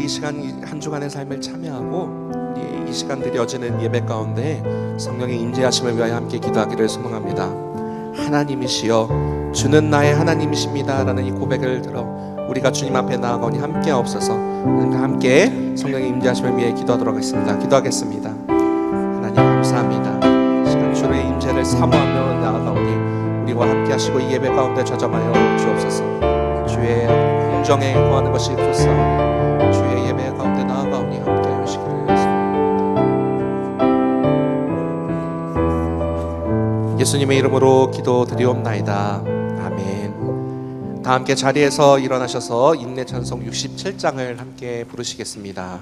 우리 이 시간 한 주간의 삶을 참여하고 이 시간 드려지는 예배 가운데 성령의 임재하심을 위하여 함께 기도하기를 소망합니다. 하나님이시여 주는 나의 하나님이십니다 라는 이 고백을 들어 우리가 주님 앞에 나아가오니 함께 없어서 함께 성령의 임재하심을 위해 기도하도록 하겠습니다. 기도하겠습니다. 하나님 감사합니다. 시간 주의 임재를 사모하며 나아가오니 우리와 함께 하시고 이 예배 가운데 좌점하여 주옵소서. 주의 공정에 거하는 것이 좋사오니 주의 예배 가운데 나아가오니 함께 하시기를 예수님의 이름으로 기도드리옵나이다. 아멘. 다 함께 자리에서 일어나셔서 인내 찬송 67장을 함께 부르시겠습니다.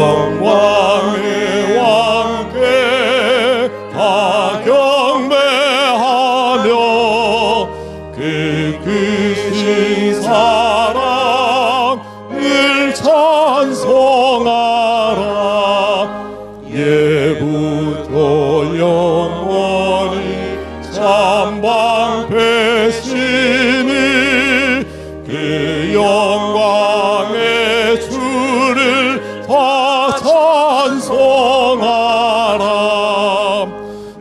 영광의 왕께 다 경배하며 그 크신 사랑을 찬송하라. 예부터 영원히 참방패시니 그 영광의 주를 다 찬송하라.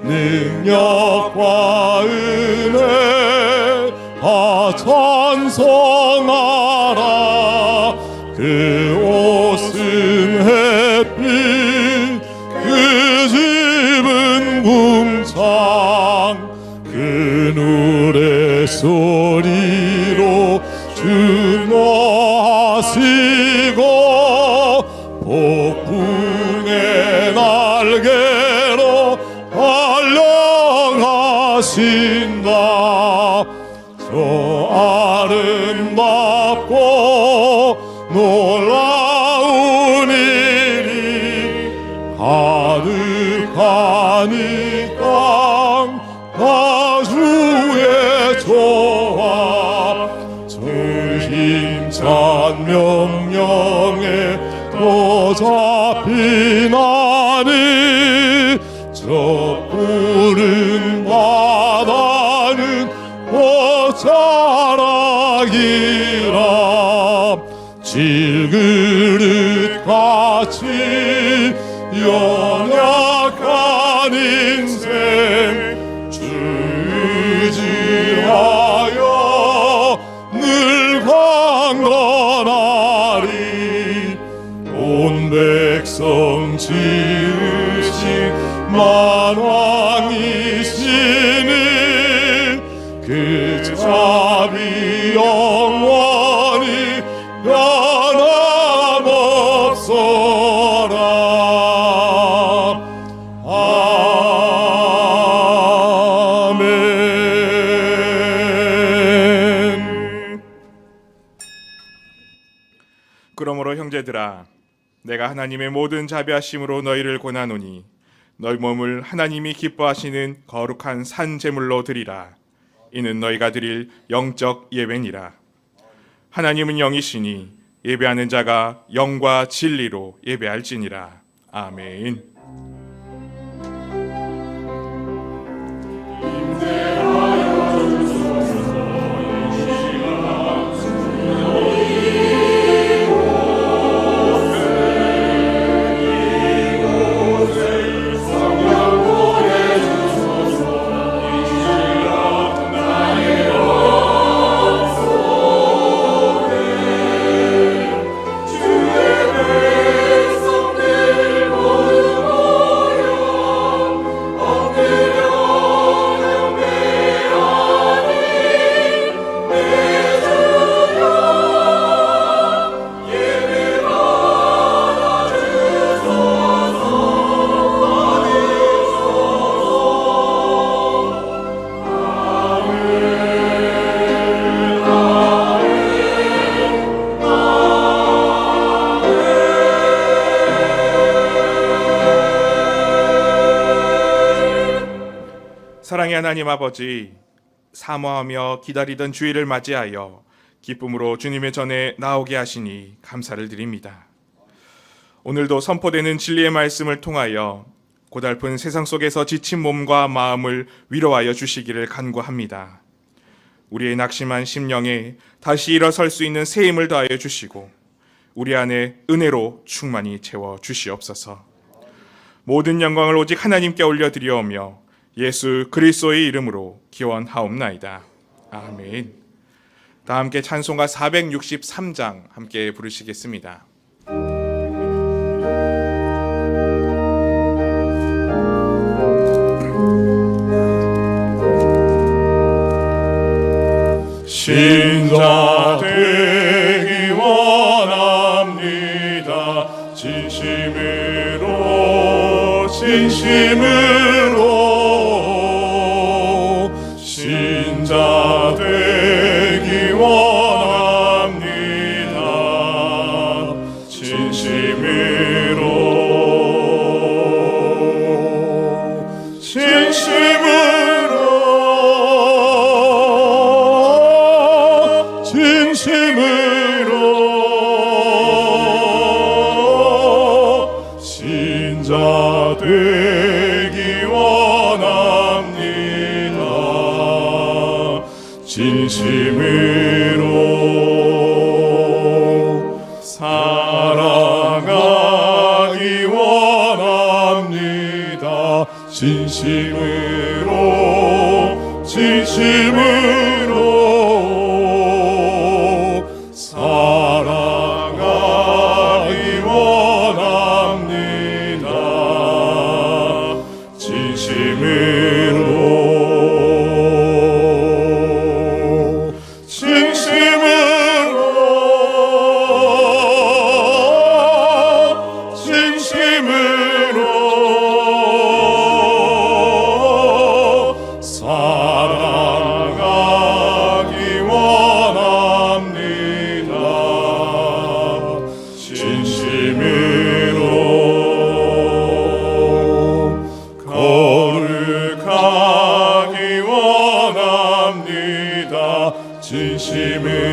능력과 은혜 다 찬송하라. 그 오승 햇빛 그 짚은 궁창 그 노래 소리로 주노하시고 폭풍의 날개로 달려가신다. 저 아름답고 놀라운 일이 가득한 이 땅 다 주의 조화 주 힘찬 명령에 또 잡히나니 저 푸른 바다는 꽃자락이라. 질그릇 같이 연약한 인생 주 의지하여 늘 강건하리. 온 백성 지으신 만왕이시니 그 자비 영원히 변함없어라. 아멘. 그러므로 형제들아, 내가 하나님의 모든 자비하심으로 너희를 권하노니 너희 몸을 하나님이 기뻐하시는 거룩한 산 제물로 드리라. 이는 너희가 드릴 영적 예배니라. 하나님은 영이시니 예배하는 자가 영과 진리로 예배할지니라. 아멘. 사랑의 하나님 아버지, 사모하며 기다리던 주일을 맞이하여 기쁨으로 주님의 전에 나오게 하시니 감사를 드립니다. 오늘도 선포되는 진리의 말씀을 통하여 고달픈 세상 속에서 지친 몸과 마음을 위로하여 주시기를 간구합니다. 우리의 낙심한 심령에 다시 일어설 수 있는 새 힘을 더하여 주시고 우리 안에 은혜로 충만히 채워 주시옵소서. 모든 영광을 오직 하나님께 올려드리오며 예수 그리스도의 이름으로 기원하옵나이다. 아멘. 다 함께 찬송가 463장 함께 부르시겠습니다. 신자 되기 원합니다. 진심으로 신자 되기 원합니다. 신자 되기 원합니다. 진심으로 살아가기 원합니다. 진심으로 살아가기 원합니다. 살아가기 원합니다. 진심으로 거룩하기 원합니다. 진심으로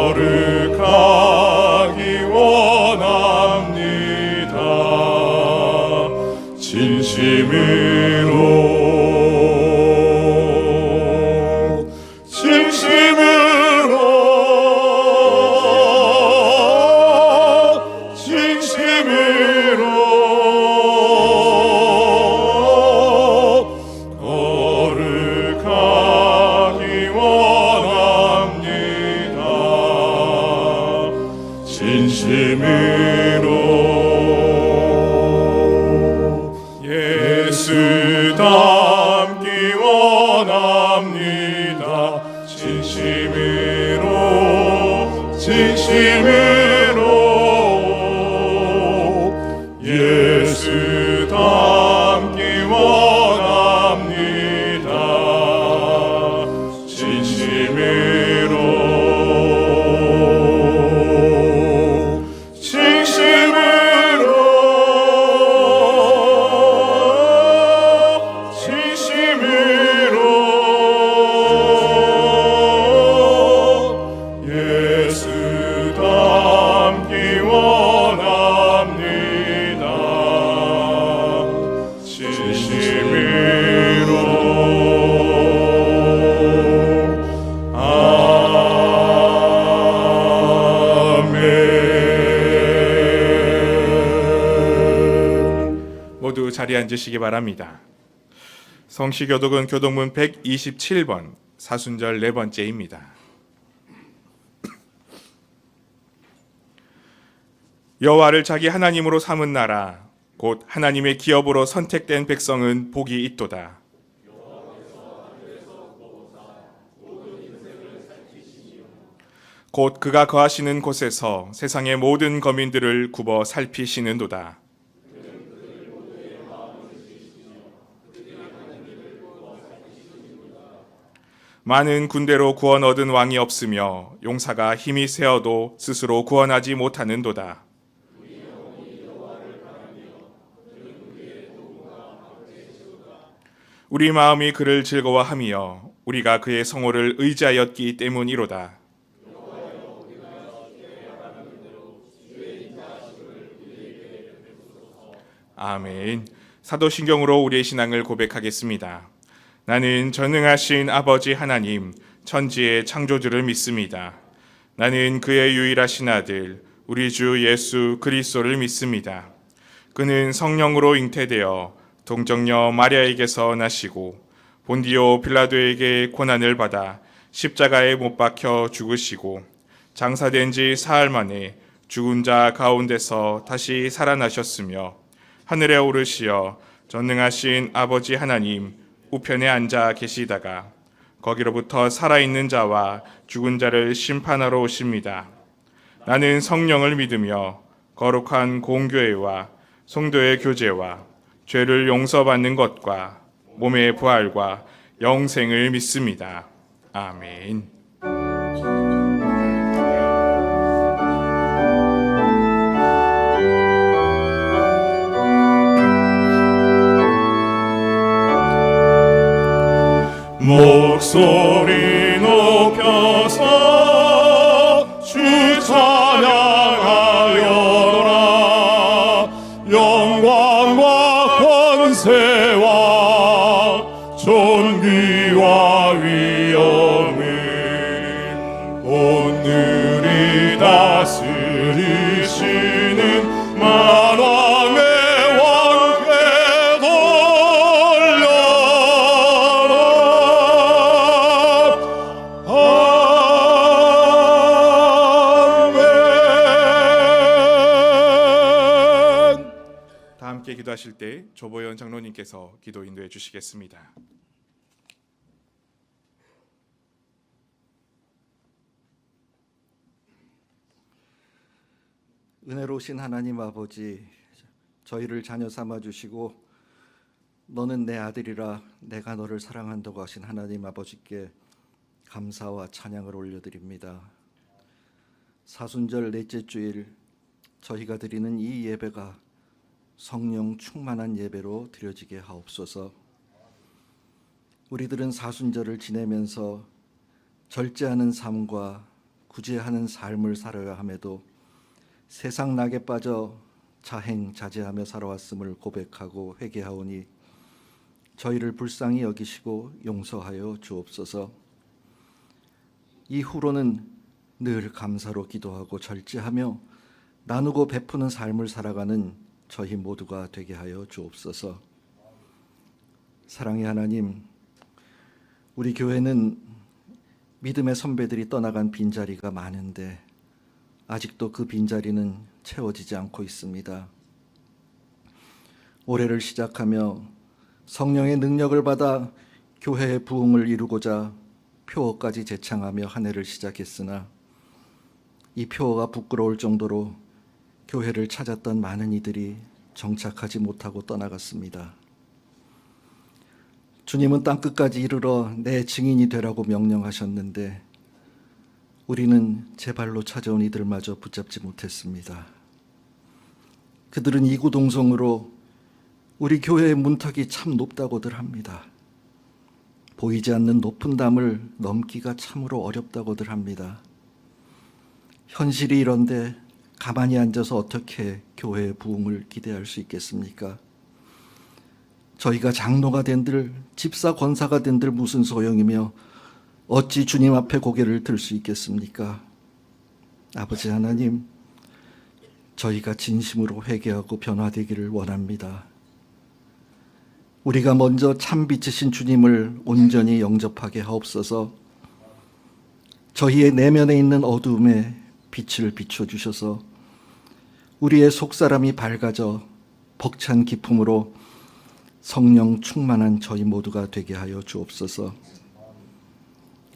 거룩하기 원합니다. 거룩하기 원합니다. 진심으로 예수 닮기 원합니다. 진심으로 예수 닮기 원합니다. 예수 닮기 원합니다. 진심으로 아멘. 모두 자리에 앉으시기 바랍니다. 성시교독은 교독문 127번 사순절 네 번째입니다. 여호와를 자기 하나님으로 삼은 나라 곧 하나님의 기업으로 선택된 백성은 복이 있도다. 곧 그가 거하시는 곳에서 세상의 모든 거민들을 굽어 살피시는도다. 많은 군대로 구원 얻은 왕이 없으며 용사가 힘이 세어도 스스로 구원하지 못하는도다. 우리 마음이 그를 즐거워하며 우리가 그의 성호를 의지하였기 때문이로다. 아멘. 사도신경으로 우리의 신앙을 고백하겠습니다. 나는 전능하신 아버지 하나님, 천지의 창조주를 믿습니다. 나는 그의 유일하신 아들, 우리 주 예수 그리스도를 믿습니다. 그는 성령으로 잉태되어 동정녀 마리아에게서 나시고 본디오 빌라도에게 고난을 받아 십자가에 못 박혀 죽으시고 장사된 지 사흘 만에 죽은 자 가운데서 다시 살아나셨으며 하늘에 오르시어 전능하신 아버지 하나님 우편에 앉아 계시다가 거기로부터 살아있는 자와 죽은 자를 심판하러 오십니다. 나는 성령을 믿으며 거룩한 공교회와 성도의 교제와 죄를 용서받는 것과 몸의 부활과 영생을 믿습니다. 아멘. 목소리 높여서 주 찬양하여라. 영광과 권세와 존귀와 위엄을 오늘이 다스리시는 만왕의 왕께 아멘. 다 함께 기도하실 때 조보연 장로님께서 기도 인도해 주시겠습니다. 은혜로우신 하나님 아버지, 저희를 자녀 삼아 주시고 너는 내 아들이라 내가 너를 사랑한다고 하신 하나님 아버지께 감사와 찬양을 올려드립니다. 사순절 넷째 주일 저희가 드리는 이 예배가 성령 충만한 예배로 드려지게 하옵소서. 우리들은 사순절을 지내면서 절제하는 삶과 구제하는 삶을 살아야 함에도 세상 낙에 빠져 자행자제하며 살아왔음을 고백하고 회개하오니 저희를 불쌍히 여기시고 용서하여 주옵소서. 이후로는 늘 감사로 기도하고 절제하며 나누고 베푸는 삶을 살아가는 저희 모두가 되게 하여 주옵소서. 사랑의 하나님, 우리 교회는 믿음의 선배들이 떠나간 빈자리가 많은데 아직도 그 빈자리는 채워지지 않고 있습니다. 올해를 시작하며 성령의 능력을 받아 교회의 부흥을 이루고자 표어까지 제창하며 한 해를 시작했으나 이 표어가 부끄러울 정도로 교회를 찾았던 많은 이들이 정착하지 못하고 떠나갔습니다. 주님은 땅끝까지 이르러 내 증인이 되라고 명령하셨는데 우리는 제 발로 찾아온 이들마저 붙잡지 못했습니다. 그들은 이구동성으로 우리 교회의 문턱이 참 높다고들 합니다. 보이지 않는 높은 담을 넘기가 참으로 어렵다고들 합니다. 현실이 이런데 가만히 앉아서 어떻게 교회의 부흥을 기대할 수 있겠습니까? 저희가 장로가 된들 집사 권사가 된들 무슨 소용이며 어찌 주님 앞에 고개를 들 수 있겠습니까? 아버지 하나님, 저희가 진심으로 회개하고 변화되기를 원합니다. 우리가 먼저 참 빛이신 주님을 온전히 영접하게 하옵소서. 저희의 내면에 있는 어두움에 빛을 비춰주셔서 우리의 속사람이 밝아져 벅찬 기쁨으로 성령 충만한 저희 모두가 되게 하여 주옵소서.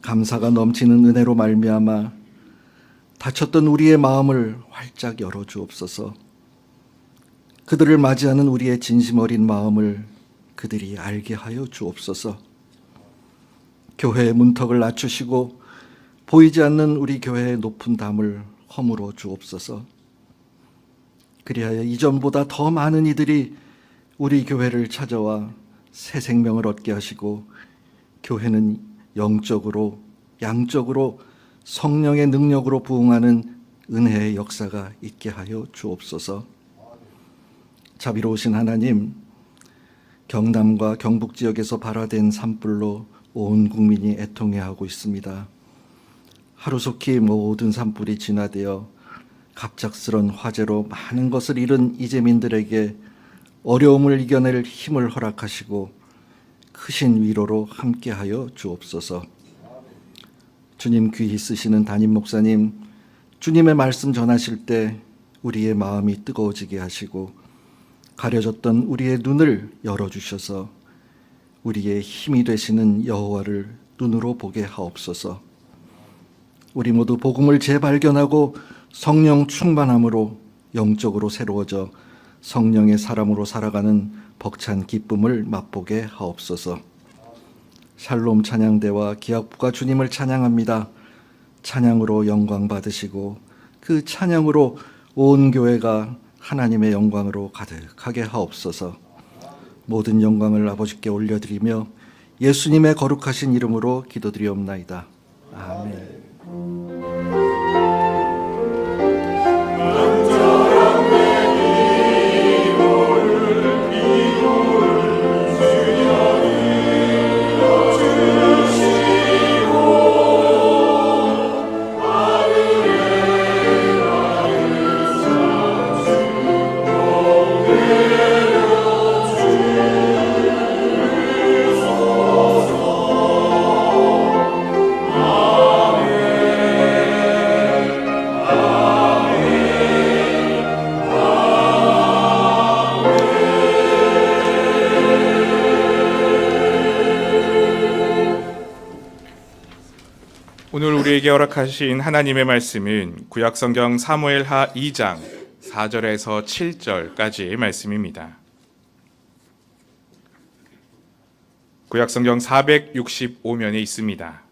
감사가 넘치는 은혜로 말미암아 닫혔던 우리의 마음을 활짝 열어 주옵소서. 그들을 맞이하는 우리의 진심 어린 마음을 그들이 알게 하여 주옵소서. 교회의 문턱을 낮추시고 보이지 않는 우리 교회의 높은 담을 허물어 주옵소서. 그리하여 이전보다 더 많은 이들이 우리 교회를 찾아와 새 생명을 얻게 하시고 교회는 영적으로 양적으로 성령의 능력으로 부흥하는 은혜의 역사가 있게 하여 주옵소서. 자비로우신 하나님, 경남과 경북 지역에서 발화된 산불로 온 국민이 애통해하고 있습니다. 하루속히 모든 산불이 진화되어 갑작스런 화재로 많은 것을 잃은 이재민들에게 어려움을 이겨낼 힘을 허락하시고 크신 위로로 함께하여 주옵소서. 주님 귀히 쓰시는 담임 목사님, 주님의 말씀 전하실 때 우리의 마음이 뜨거워지게 하시고 가려졌던 우리의 눈을 열어주셔서 우리의 힘이 되시는 여호와를 눈으로 보게 하옵소서. 우리 모두 복음을 재발견하고 성령 충만함으로 영적으로 새로워져 성령의 사람으로 살아가는 벅찬 기쁨을 맛보게 하옵소서. 샬롬 찬양대와 기악부가 주님을 찬양합니다. 찬양으로 영광 받으시고 그 찬양으로 온 교회가 하나님의 영광으로 가득하게 하옵소서. 모든 영광을 아버지께 올려드리며 예수님의 거룩하신 이름으로 기도드리옵나이다. 아멘. 오늘 우리에게 허락하신 하나님의 말씀은 구약성경 사무엘하 2장 4절에서 7절까지의 말씀입니다. 구약성경 465면에 있습니다.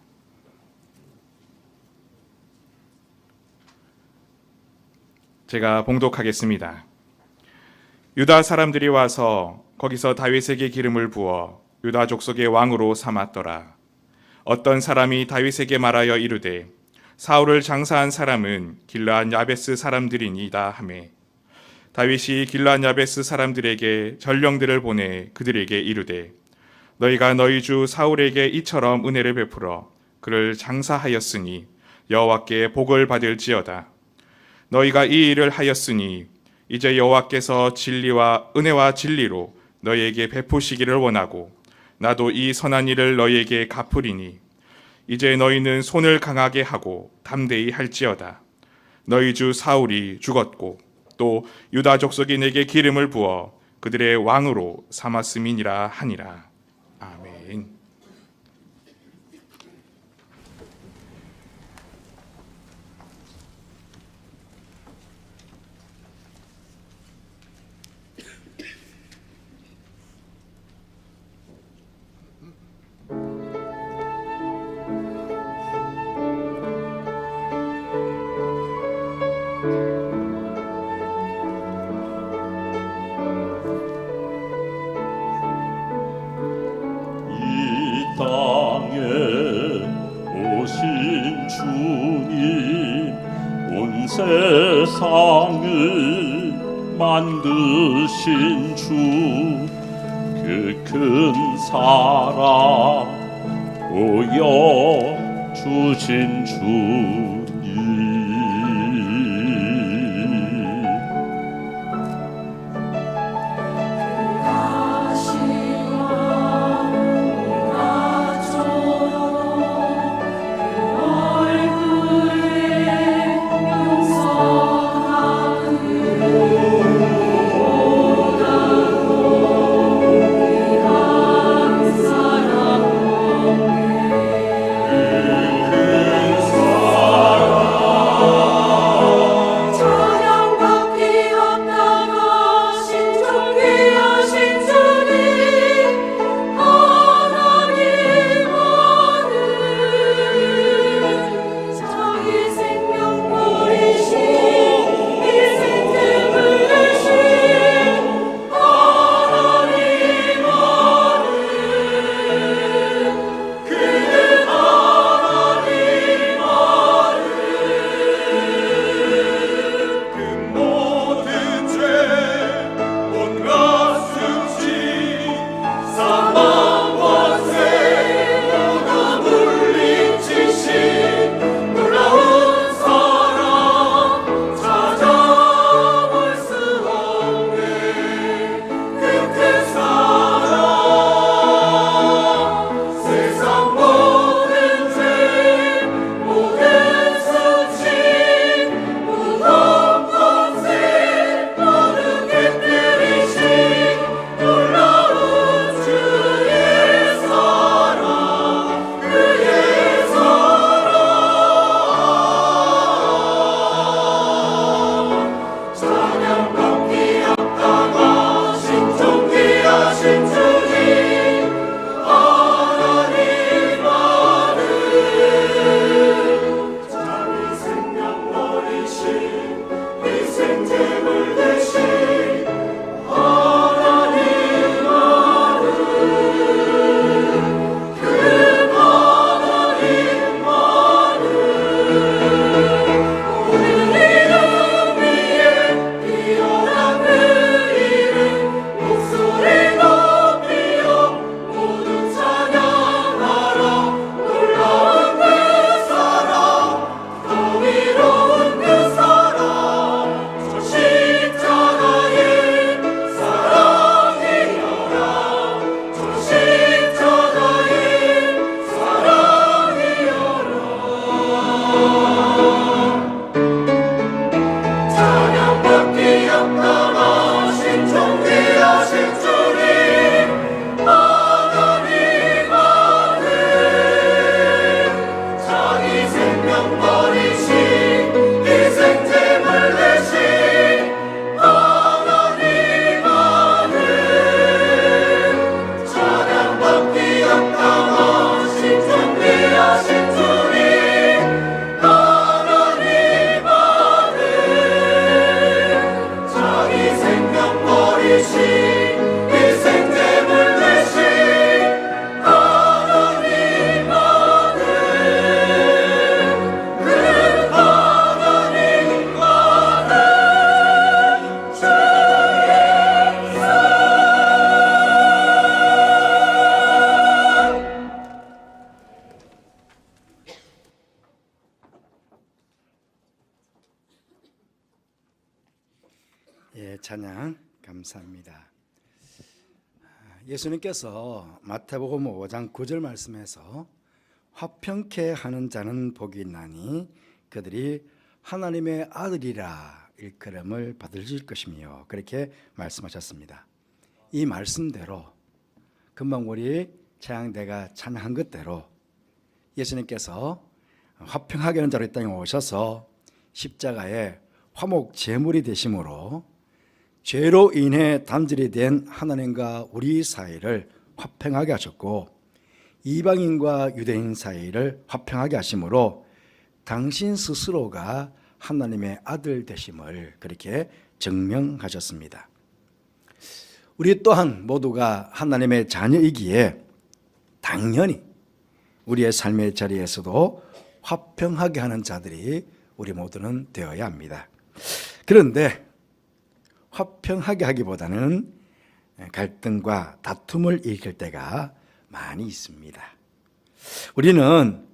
제가 봉독하겠습니다. 유다 사람들이 와서 거기서 다윗에게 기름을 부어 유다 족속의 왕으로 삼았더라. 어떤 사람이 다윗에게 말하여 이르되 사울을 장사한 사람은 길르앗 야베스 사람들이니이다 하매 다윗이 길르앗 야베스 사람들에게 전령들을 보내 그들에게 이르되 너희가 너희 주 사울에게 이처럼 은혜를 베풀어 그를 장사하였으니 여호와께 복을 받을지어다. 너희가 이 일을 하였으니 이제 여호와께서 진리와 은혜와 진리로 너희에게 베푸시기를 원하고 나도 이 선한 일을 너희에게 갚으리니 이제 너희는 손을 강하게 하고 담대히 할지어다. 너희 주 사울이 죽었고 또 유다 족속이 내게 기름을 부어 그들의 왕으로 삼았음이니라 하니라. 아멘. 땅에 오신 주님 온 세상을 만드신 주 그 큰 사랑 보여주신 주님 그 예, 찬양 감사합니다. 예수님께서 마태복음 5장 9절 말씀에서 화평케 하는 자는 복이 있나니 그들이 하나님의 아들이라 일컬음을 받으실 것이며 그렇게 말씀하셨습니다. 이 말씀대로 금방 우리 찬양대가 찬양한 것대로 예수님께서 화평하게 하는 자로 이 땅에 오셔서 십자가에 화목 제물이 되심으로 죄로 인해 단절이 된 하나님과 우리 사이를 화평하게 하셨고 이방인과 유대인 사이를 화평하게 하심으로 당신 스스로가 하나님의 아들 되심을 그렇게 증명하셨습니다. 우리 또한 모두가 하나님의 자녀이기에 당연히 우리의 삶의 자리에서도 화평하게 하는 자들이 우리 모두는 되어야 합니다. 그런데 화평하게 하기보다는 갈등과 다툼을 일으킬 때가 많이 있습니다. 우리는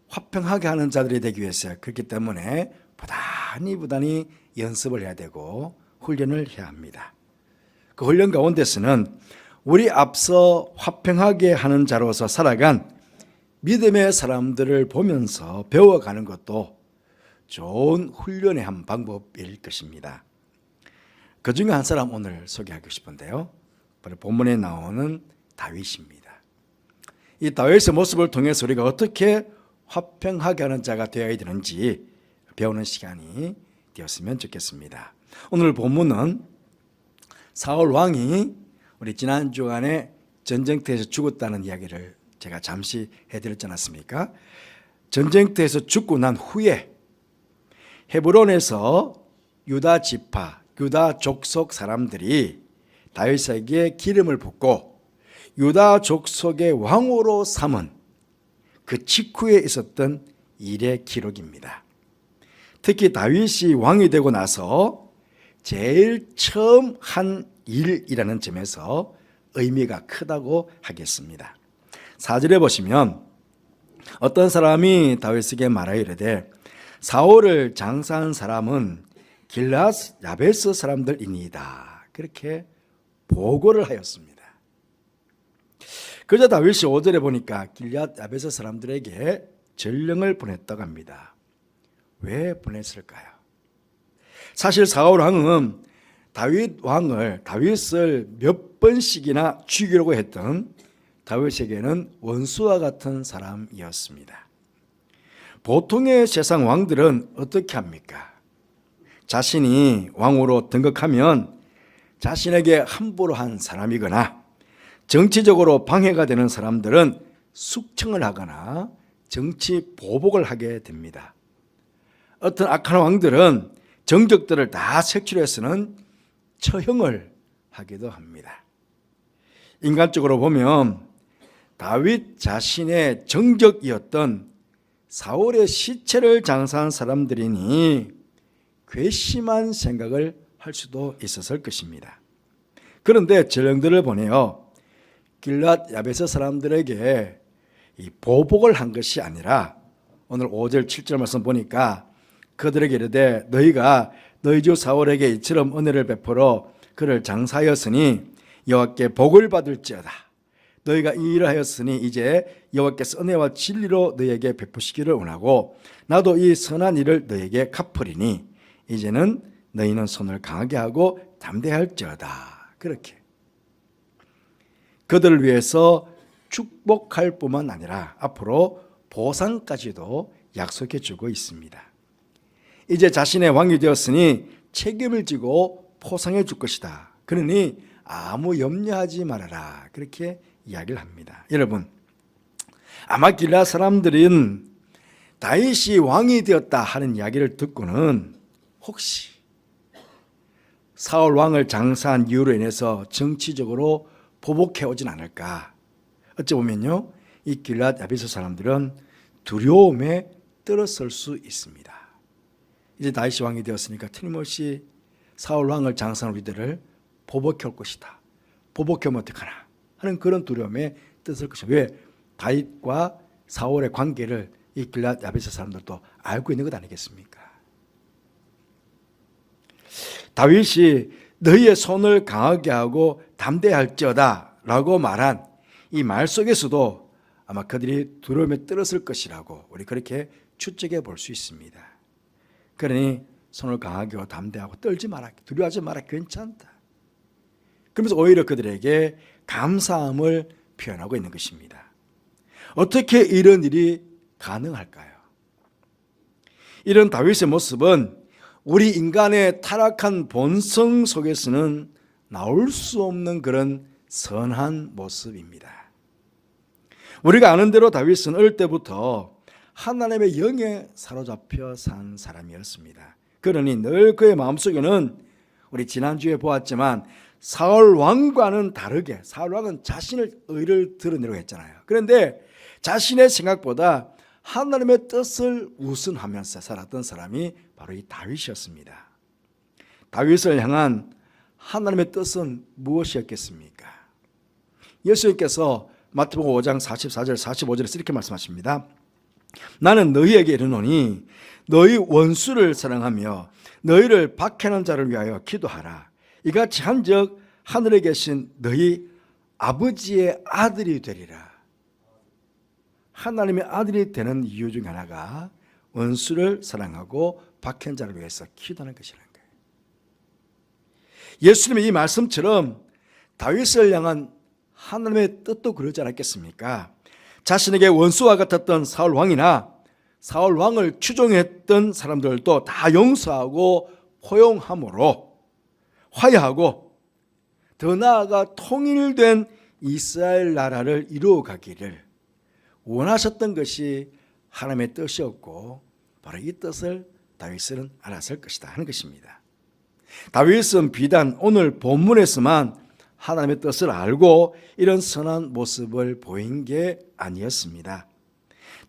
화평하게 하는 자들이 되기 위해서 그렇기 때문에 부단히 연습을 해야 되고 훈련을 해야 합니다. 그 훈련 가운데서는 우리 앞서 화평하게 하는 자로서 살아간 믿음의 사람들을 보면서 배워가는 것도 좋은 훈련의 한 방법일 것입니다. 그 중에 한 사람 오늘 소개하고 싶은데요. 바로 본문에 나오는 다윗입니다. 이 다윗의 모습을 통해서 우리가 어떻게 화평하게 하는 자가 되어야 되는지 배우는 시간이 되었으면 좋겠습니다. 오늘 본문은 사울 왕이 우리 지난 주간에 전쟁터에서 죽었다는 이야기를 제가 잠시 해드렸지 않았습니까? 전쟁터에서 죽고 난 후에 헤브론에서 유다 지파 유다 족속 사람들이 다윗에게 기름을 붓고 유다 족속의 왕으로 삼은 그 직후에 있었던 일의 기록입니다. 특히 다윗이 왕이 되고 나서 제일 처음 한 일이라는 점에서 의미가 크다고 하겠습니다. 4절에 보시면 어떤 사람이 다윗에게 말하여 이르되 사울을 장사한 사람은 길앗 야베스 사람들이니이다. 그렇게 보고를 하였습니다. 그저 다윗이 5절에 보니까 길앗 야베스 사람들에게 전령을 보냈다고 합니다. 왜 보냈을까요? 사실 사울 왕은 다윗을 몇 번씩이나 죽이려고 했던 다윗에게는 원수와 같은 사람이었습니다. 보통의 세상 왕들은 어떻게 합니까? 자신이 왕으로 등극하면 자신에게 함부로 한 사람이거나 정치적으로 방해가 되는 사람들은 숙청을 하거나 정치 보복을 하게 됩니다. 어떤 악한 왕들은 정적들을 다 색출해서는 처형을 하기도 합니다. 인간적으로 보면 다윗 자신의 정적이었던 사울의 시체를 장사한 사람들이니 괘씸한 생각을 할 수도 있었을 것입니다. 그런데 전령들을 보내어 길앗 야베스 사람들에게 이 보복을 한 것이 아니라 오늘 5절 7절 말씀 보니까 그들에게 이르되 너희가 너희 주 사울에게 이처럼 은혜를 베풀어 그를 장사하였으니 여호와께 복을 받을지어다. 너희가 이 일을 하였으니 이제 여호와께서 은혜와 진리로 너희에게 베푸시기를 원하고 나도 이 선한 일을 너희에게 갚으리니 이제는 너희는 손을 강하게 하고 담대할지어다. 그렇게 그들을 위해서 축복할 뿐만 아니라 앞으로 보상까지도 약속해 주고 있습니다. 이제 자신의 왕이 되었으니 책임을 지고 포상해 줄 것이다. 그러니 아무 염려하지 말아라. 그렇게 이야기를 합니다. 여러분, 아마 길앗 사람들은 다윗이 왕이 되었다 하는 이야기를 듣고는 혹시 사울 왕을 장사한 이유로 인해서 정치적으로 보복해 오진 않을까. 어찌 보면요, 이 길앗 야베스 사람들은 두려움에 떨어설 수 있습니다. 이제 다윗이 왕이 되었으니까 틀림없이 사울 왕을 장사한 우리들을 보복해 올 것이다. 보복해 오면 어떡하나 하는 그런 두려움에 떨어설 것이다. 왜? 다윗과 사울의 관계를 이 길앗 야베스 사람들도 알고 있는 것 아니겠습니까? 다윗이 너희의 손을 강하게 하고 담대할지어다 라고 말한 이 말 속에서도 아마 그들이 두려움에 떨었을 것이라고 우리 그렇게 추측해 볼 수 있습니다. 그러니 손을 강하게 하고 담대하고 떨지 마라, 두려워하지 마라, 괜찮다. 그러면서 오히려 그들에게 감사함을 표현하고 있는 것입니다. 어떻게 이런 일이 가능할까요? 이런 다윗의 모습은 우리 인간의 타락한 본성 속에서는 나올 수 없는 그런 선한 모습입니다. 우리가 아는 대로 다윗은 어릴 때부터 하나님의 영에 사로잡혀 산 사람이었습니다. 그러니 늘 그의 마음속에는 우리 지난주에 보았지만 사울 왕과는 다르게 사울 왕은 자신의 의를 드러내려고 했잖아요. 그런데 자신의 생각보다 하나님의 뜻을 우선하면서 살았던 사람이 바로 이 다윗이었습니다. 다윗을 향한 하나님의 뜻은 무엇이었겠습니까? 예수님께서 마태복음 5장 44절 45절에서 이렇게 말씀하십니다. 나는 너희에게 이르노니 너희 원수를 사랑하며 너희를 박해하는 자를 위하여 기도하라. 이같이 한즉 하늘에 계신 너희 아버지의 아들이 되리라. 하나님의 아들이 되는 이유 중 하나가 원수를 사랑하고 박해하는 자를 위해서 기도하는 것이라는 거예요. 예수님의 이 말씀처럼 다윗을 향한 하나님의 뜻도 그러지 않았겠습니까? 자신에게 원수와 같았던 사울 왕이나 사울 왕을 추종했던 사람들도 다 용서하고 포용함으로 화해하고 더 나아가 통일된 이스라엘 나라를 이루어가기를 원하셨던 것이 하나님의 뜻이었고 바로 이 뜻을 다윗은 알았을 것이다 하는 것입니다. 다윗은 비단 오늘 본문에서만 하나님의 뜻을 알고 이런 선한 모습을 보인 게 아니었습니다.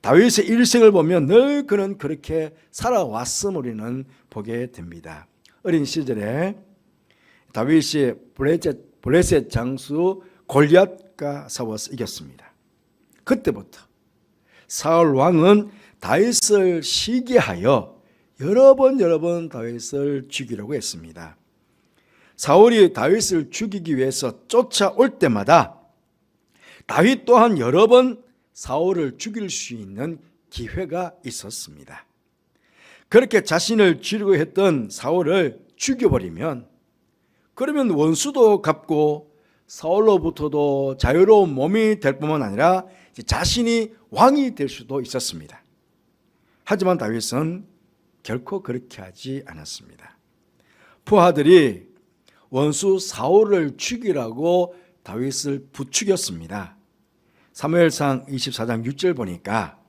다윗의 일생을 보면 늘 그는 그렇게 살아왔음을 우리는 보게 됩니다. 어린 시절에 다윗이 블레셋 장수 골리앗과 싸워서 이겼습니다. 그때부터 사울 왕은 다윗을 시기하여 여러 번 다윗을 죽이려고 했습니다. 사울이 다윗을 죽이기 위해서 쫓아올 때마다 다윗 또한 여러 번 사울을 죽일 수 있는 기회가 있었습니다. 그렇게 자신을 죽이려고 했던 사울을 죽여버리면 그러면 원수도 갚고 사울로부터도 자유로운 몸이 될 뿐만 아니라 자신이 왕이 될 수도 있었습니다. 하지만 다윗은 결코 그렇게 하지 않았습니다. 부하들이 원수 사울을 죽이라고 다윗을 부추겼습니다. 사무엘상 24장 6절 보니까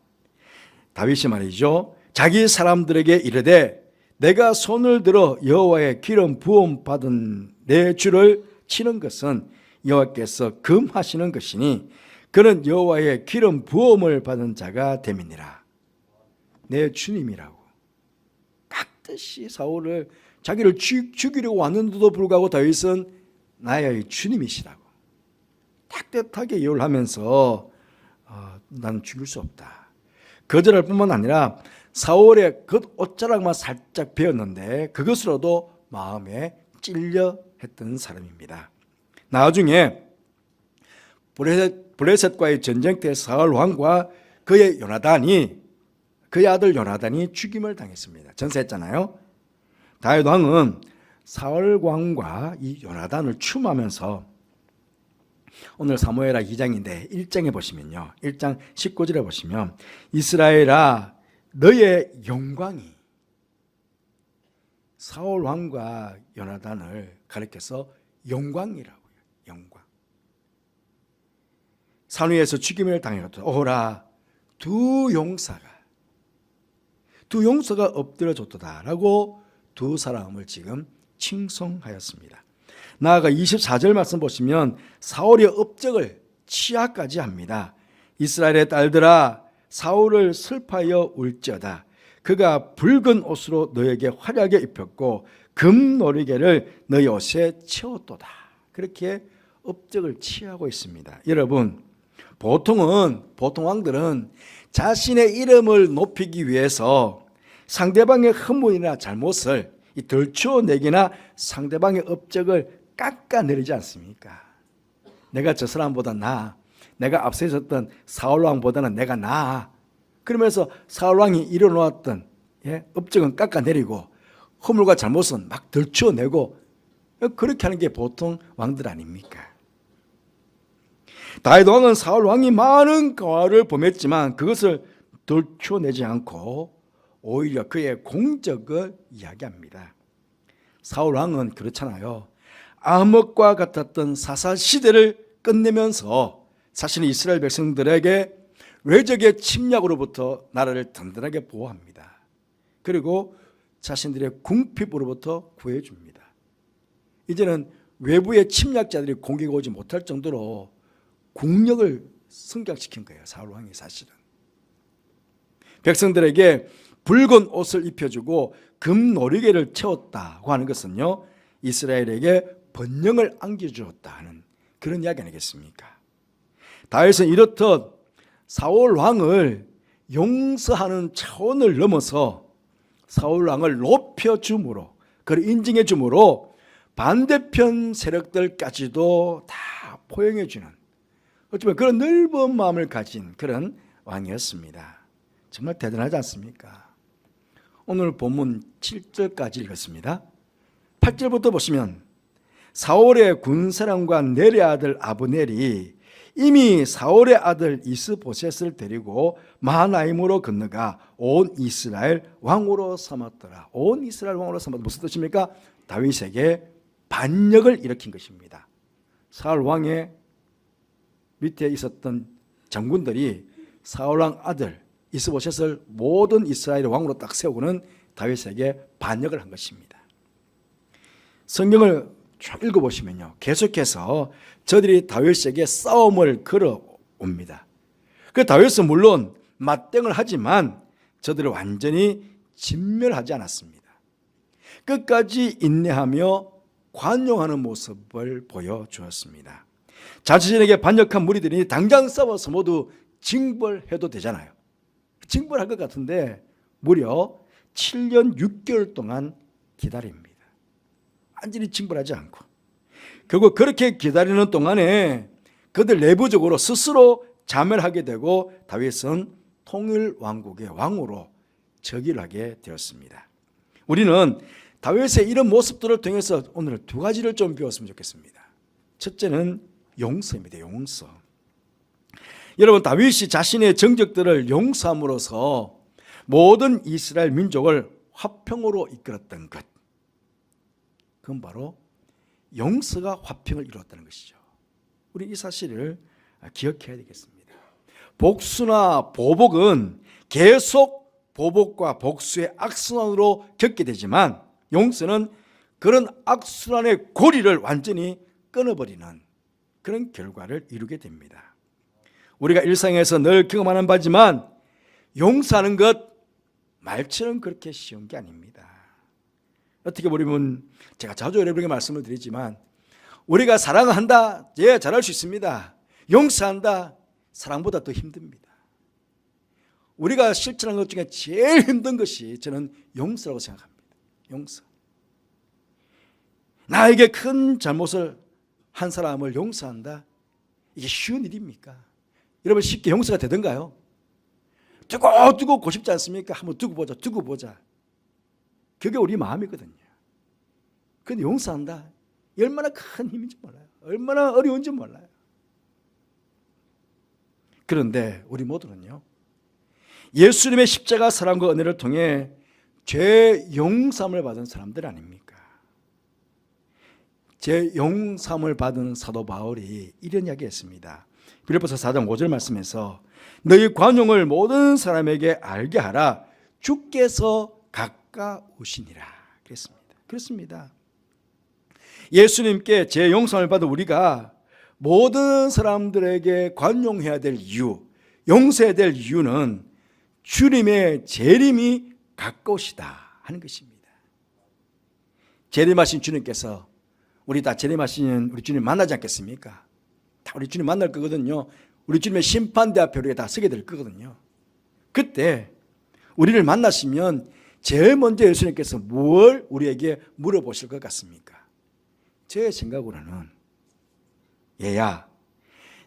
다윗이 말이죠, 자기 사람들에게 이르되 내가 손을 들어 여호와의 기름 부음 받은 내 주를 치는 것은 여호와께서 금하시는 것이니 그는 여호와의 기름 부음을 받은 자가 됨이니라. 내 주님이라고 깍듯이 사울을 자기를 죽이려고 왔는데도 불구하고 다윗은 나의 주님이시라고 탁뜻하게 예언을 하면서 나는 죽일 수 없다. 거절할 뿐만 아니라 사울의 겉옷자락만 살짝 베었는데 그것으로도 마음에 찔려 했던 사람입니다. 나중에 블레셋과의 전쟁 때 사울 왕과 그의 아들 요나단이 죽임을 당했습니다. 전사했잖아요. 다윗 왕은 사울 왕과 이 요나단을 추모하면서 오늘 사무엘하 2장인데 1장에 보시면요, 1장 19절에 보시면 이스라엘아 너의 영광이, 사울 왕과 요나단을 가리켜서 영광이라고요. 영광. 산 위에서 죽임을 당했다. 오라 두 용사가 엎드려졌도다라고 두 사람을 지금 칭송하였습니다. 나아가 24절 말씀 보시면 사울의 업적을 치하까지 합니다. 이스라엘의 딸들아 사울을 슬퍼하여 울지어다. 그가 붉은 옷으로 너에게 화려하게 입혔고 금노리개를 너희 옷에 채웠도다. 그렇게 업적을 취하고 있습니다. 여러분, 보통 왕들은 자신의 이름을 높이기 위해서 상대방의 허물이나 잘못을 이 덜추어내기나 상대방의 업적을 깎아내리지 않습니까? 내가 저 사람보다 나아, 내가 앞서 있었던 사울왕보다는 내가 나아. 그러면서 사울왕이 이뤄놓았던 업적은 깎아내리고 허물과 잘못은 막 덜추어내고 그렇게 하는 게 보통 왕들 아닙니까? 다윗 왕은 사울 왕이 많은 과를 범했지만 그것을 덜추어내지 않고 오히려 그의 공적을 이야기합니다. 사울 왕은 그렇잖아요. 암흑과 같았던 사사 시대를 끝내면서 자신이 이스라엘 백성들에게 외적의 침략으로부터 나라를 든든하게 보호합니다. 그리고 자신들의 궁핍으로부터 구해줍니다. 이제는 외부의 침략자들이 공격이 오지 못할 정도로 국력을 성장시킨 거예요. 사울 왕이 사실은. 백성들에게 붉은 옷을 입혀주고 금노리개를 채웠다고 하는 것은요, 이스라엘에게 번영을 안겨주었다 하는 그런 이야기 아니겠습니까? 다윗은 이렇듯 사울 왕을 용서하는 차원을 넘어서 사울 왕을 높여줌으로, 그를 인정해 줌으로 반대편 세력들까지도 다 포용해 주는, 어쩌면 그런 넓은 마음을 가진 그런 왕이었습니다. 정말 대단하지 않습니까? 오늘 본문 7절까지 읽었습니다. 8절부터 보시면 사울의 군사령관 넬의 아들 아브넬이 이미 사울의 아들 이스보셋을 데리고 마하나임으로 건너가 온 이스라엘 왕으로 삼았더라. 온 이스라엘 왕으로 삼았다. 무슨 뜻입니까? 다윗에게 반역을 일으킨 것입니다. 사울 왕의 밑에 있었던 장군들이 사울 왕 아들 이스보셋을 모든 이스라엘의 왕으로 딱 세우고는 다윗에게 반역을 한 것입니다. 성경을 쭉 읽어보시면요, 계속해서 저들이 다윗에게 싸움을 걸어옵니다. 그 다윗은 물론 맞대응을 하지만 저들을 완전히 진멸하지 않았습니다. 끝까지 인내하며 관용하는 모습을 보여주었습니다. 자신에게 반역한 무리들이 당장 싸워서 모두 징벌해도 되잖아요. 징벌할 것 같은데 무려 7년 6개월 동안 기다립니다. 완전히 징벌하지 않고, 결국 그렇게 기다리는 동안에 그들 내부적으로 스스로 자멸하게 되고 다윗은 통일왕국의 왕으로 즉위하게 되었습니다. 우리는 다윗의 이런 모습들을 통해서 오늘 두 가지를 좀 배웠으면 좋겠습니다. 첫째는 용서입니다. 용서. 여러분, 다윗이 자신의 정적들을 용서함으로써 모든 이스라엘 민족을 화평으로 이끌었던 것, 그건 바로 용서가 화평을 이루었다는 것이죠. 우리 이 사실을 기억해야 되겠습니다. 복수나 보복은 계속 보복과 복수의 악순환으로 겪게 되지만 용서는 그런 악순환의 고리를 완전히 끊어버리는 그런 결과를 이루게 됩니다. 우리가 일상에서 늘 경험하는 바지만 용서하는 것 말처럼 그렇게 쉬운 게 아닙니다. 어떻게 보면 제가 자주 여러분에게 말씀을 드리지만 우리가 사랑을 한다, 예, 잘할 수 있습니다. 용서한다, 사랑보다 더 힘듭니다. 우리가 실천한 것 중에 제일 힘든 것이 저는 용서라고 생각합니다. 용서. 나에게 큰 잘못을 한 사람을 용서한다, 이게 쉬운 일입니까? 여러분, 쉽게 용서가 되던가요? 두고 두고 싶지 않습니까? 한번 두고 보자. 그게 우리 마음이거든요. 그런데 용서한다, 얼마나 큰 힘인지 몰라요. 얼마나 어려운지 몰라요. 그런데 우리 모두는요, 예수님의 십자가 사랑과 은혜를 통해 죄 용서함을 받은 사람들 아닙니까? 죄 용서함을 받은 사도 바울이 이런 이야기했습니다. 빌립보서 4장 5절 말씀에서 너희 관용을 모든 사람에게 알게 하라, 주께서 가까우시니라 그랬습니다. 그렇습니다. 예수님께 죄 용서함을 받은 우리가 모든 사람들에게 관용해야 될 이유, 용서해야 될 이유는 주님의 재림이 가까우시다 하는 것입니다. 재림하신 주님께서, 우리 다 재림하신 우리 주님 만나지 않겠습니까? 다 우리 주님 만날 거거든요. 우리 주님의 심판대 앞에 우리가 다 서게 될 거거든요. 그때 우리를 만나시면 제일 먼저 예수님께서 뭘 우리에게 물어보실 것 같습니까? 제 생각으로는 얘야,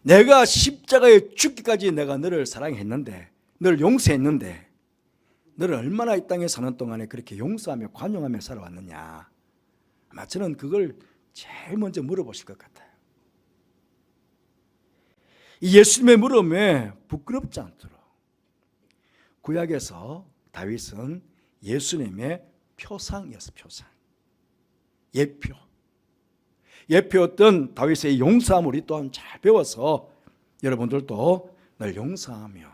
내가 십자가에 죽기까지 내가 너를 사랑했는데, 너를 용서했는데, 너를 얼마나 이 땅에 사는 동안에 그렇게 용서하며 관용하며 살아왔느냐. 아마 저는 그걸 제일 먼저 물어보실 것 같아요. 이 예수님의 물음에 부끄럽지 않도록 구약에서 다윗은 예수님의 표상이었어요. 표상. 예표. 예표였던 다윗의 용서함을 우리 또한 잘 배워서 여러분들도 늘 용서하며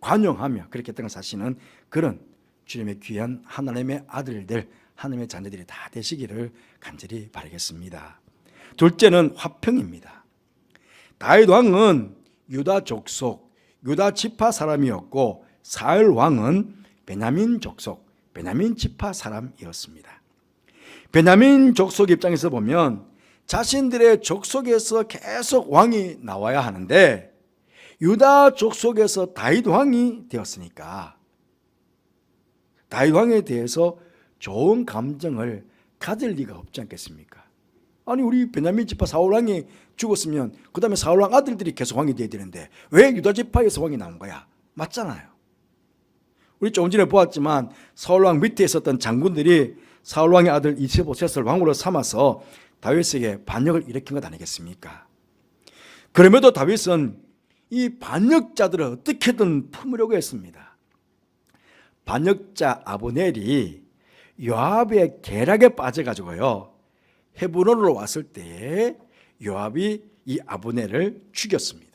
관용하며 그렇게 했던 걸 사시는 그런 주님의 귀한 하나님의 아들들, 하나님의 자녀들이 다 되시기를 간절히 바라겠습니다. 둘째는 화평입니다. 다윗 왕은 유다 족속, 유다 지파 사람이었고 사울 왕은 베냐민 족속, 베냐민 지파 사람이었습니다. 베냐민 족속 입장에서 보면 자신들의 족속에서 계속 왕이 나와야 하는데 유다 족속에서 다윗 왕이 되었으니까 다윗 왕에 대해서 좋은 감정을 가질 리가 없지 않겠습니까? 아니 우리 베냐민 지파 사울 왕이 죽었으면 그 다음에 사울 왕 아들들이 계속 왕이 돼야 되는데 왜 유다 지파에서 왕이 나온 거야? 맞잖아요. 우리 조금 전에 보았지만 사울 왕 밑에 있었던 장군들이 사울 왕의 아들 이스보셋을 왕으로 삼아서 다윗에게 반역을 일으킨 것 아니겠습니까? 그럼에도 다윗은 이 반역자들을 어떻게든 품으려고 했습니다. 반역자 아브넬이 요압의 계략에 빠져가지고요, 헤브론으로 왔을 때에 요압이 이 아브넬을 죽였습니다.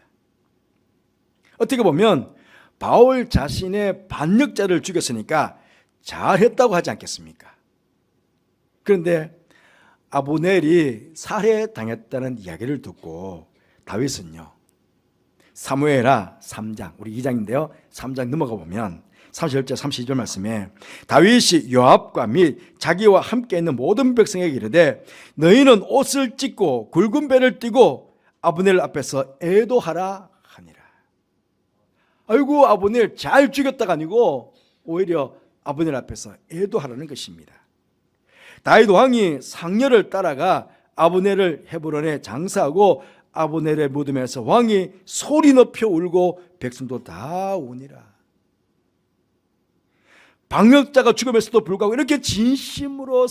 어떻게 보면 바울 자신의 반역자를 죽였으니까 잘했다고 하지 않겠습니까? 그런데 아브넬이 살해당했다는 이야기를 듣고 다윗은요, 사무엘하 3장, 우리 2장인데요 3장 넘어가 보면 31절 32절 말씀에 다윗이 요압과 및 자기와 함께 있는 모든 백성에게 이르되 너희는 옷을 찢고 굵은 배를 띠고 아브넬 앞에서 애도하라 하니라. 아이고 아브넬 잘 죽였다가 아니고 오히려 아브넬 앞에서 애도하라는 것입니다. 다윗 왕이 상렬을 따라가 아브넬을 헤브론에 장사하고 아브넬의 무덤에서 왕이 소리 높여 울고 백성도 다 우니라. 반역자가 죽음에서도 불구하고 이렇게 진심으로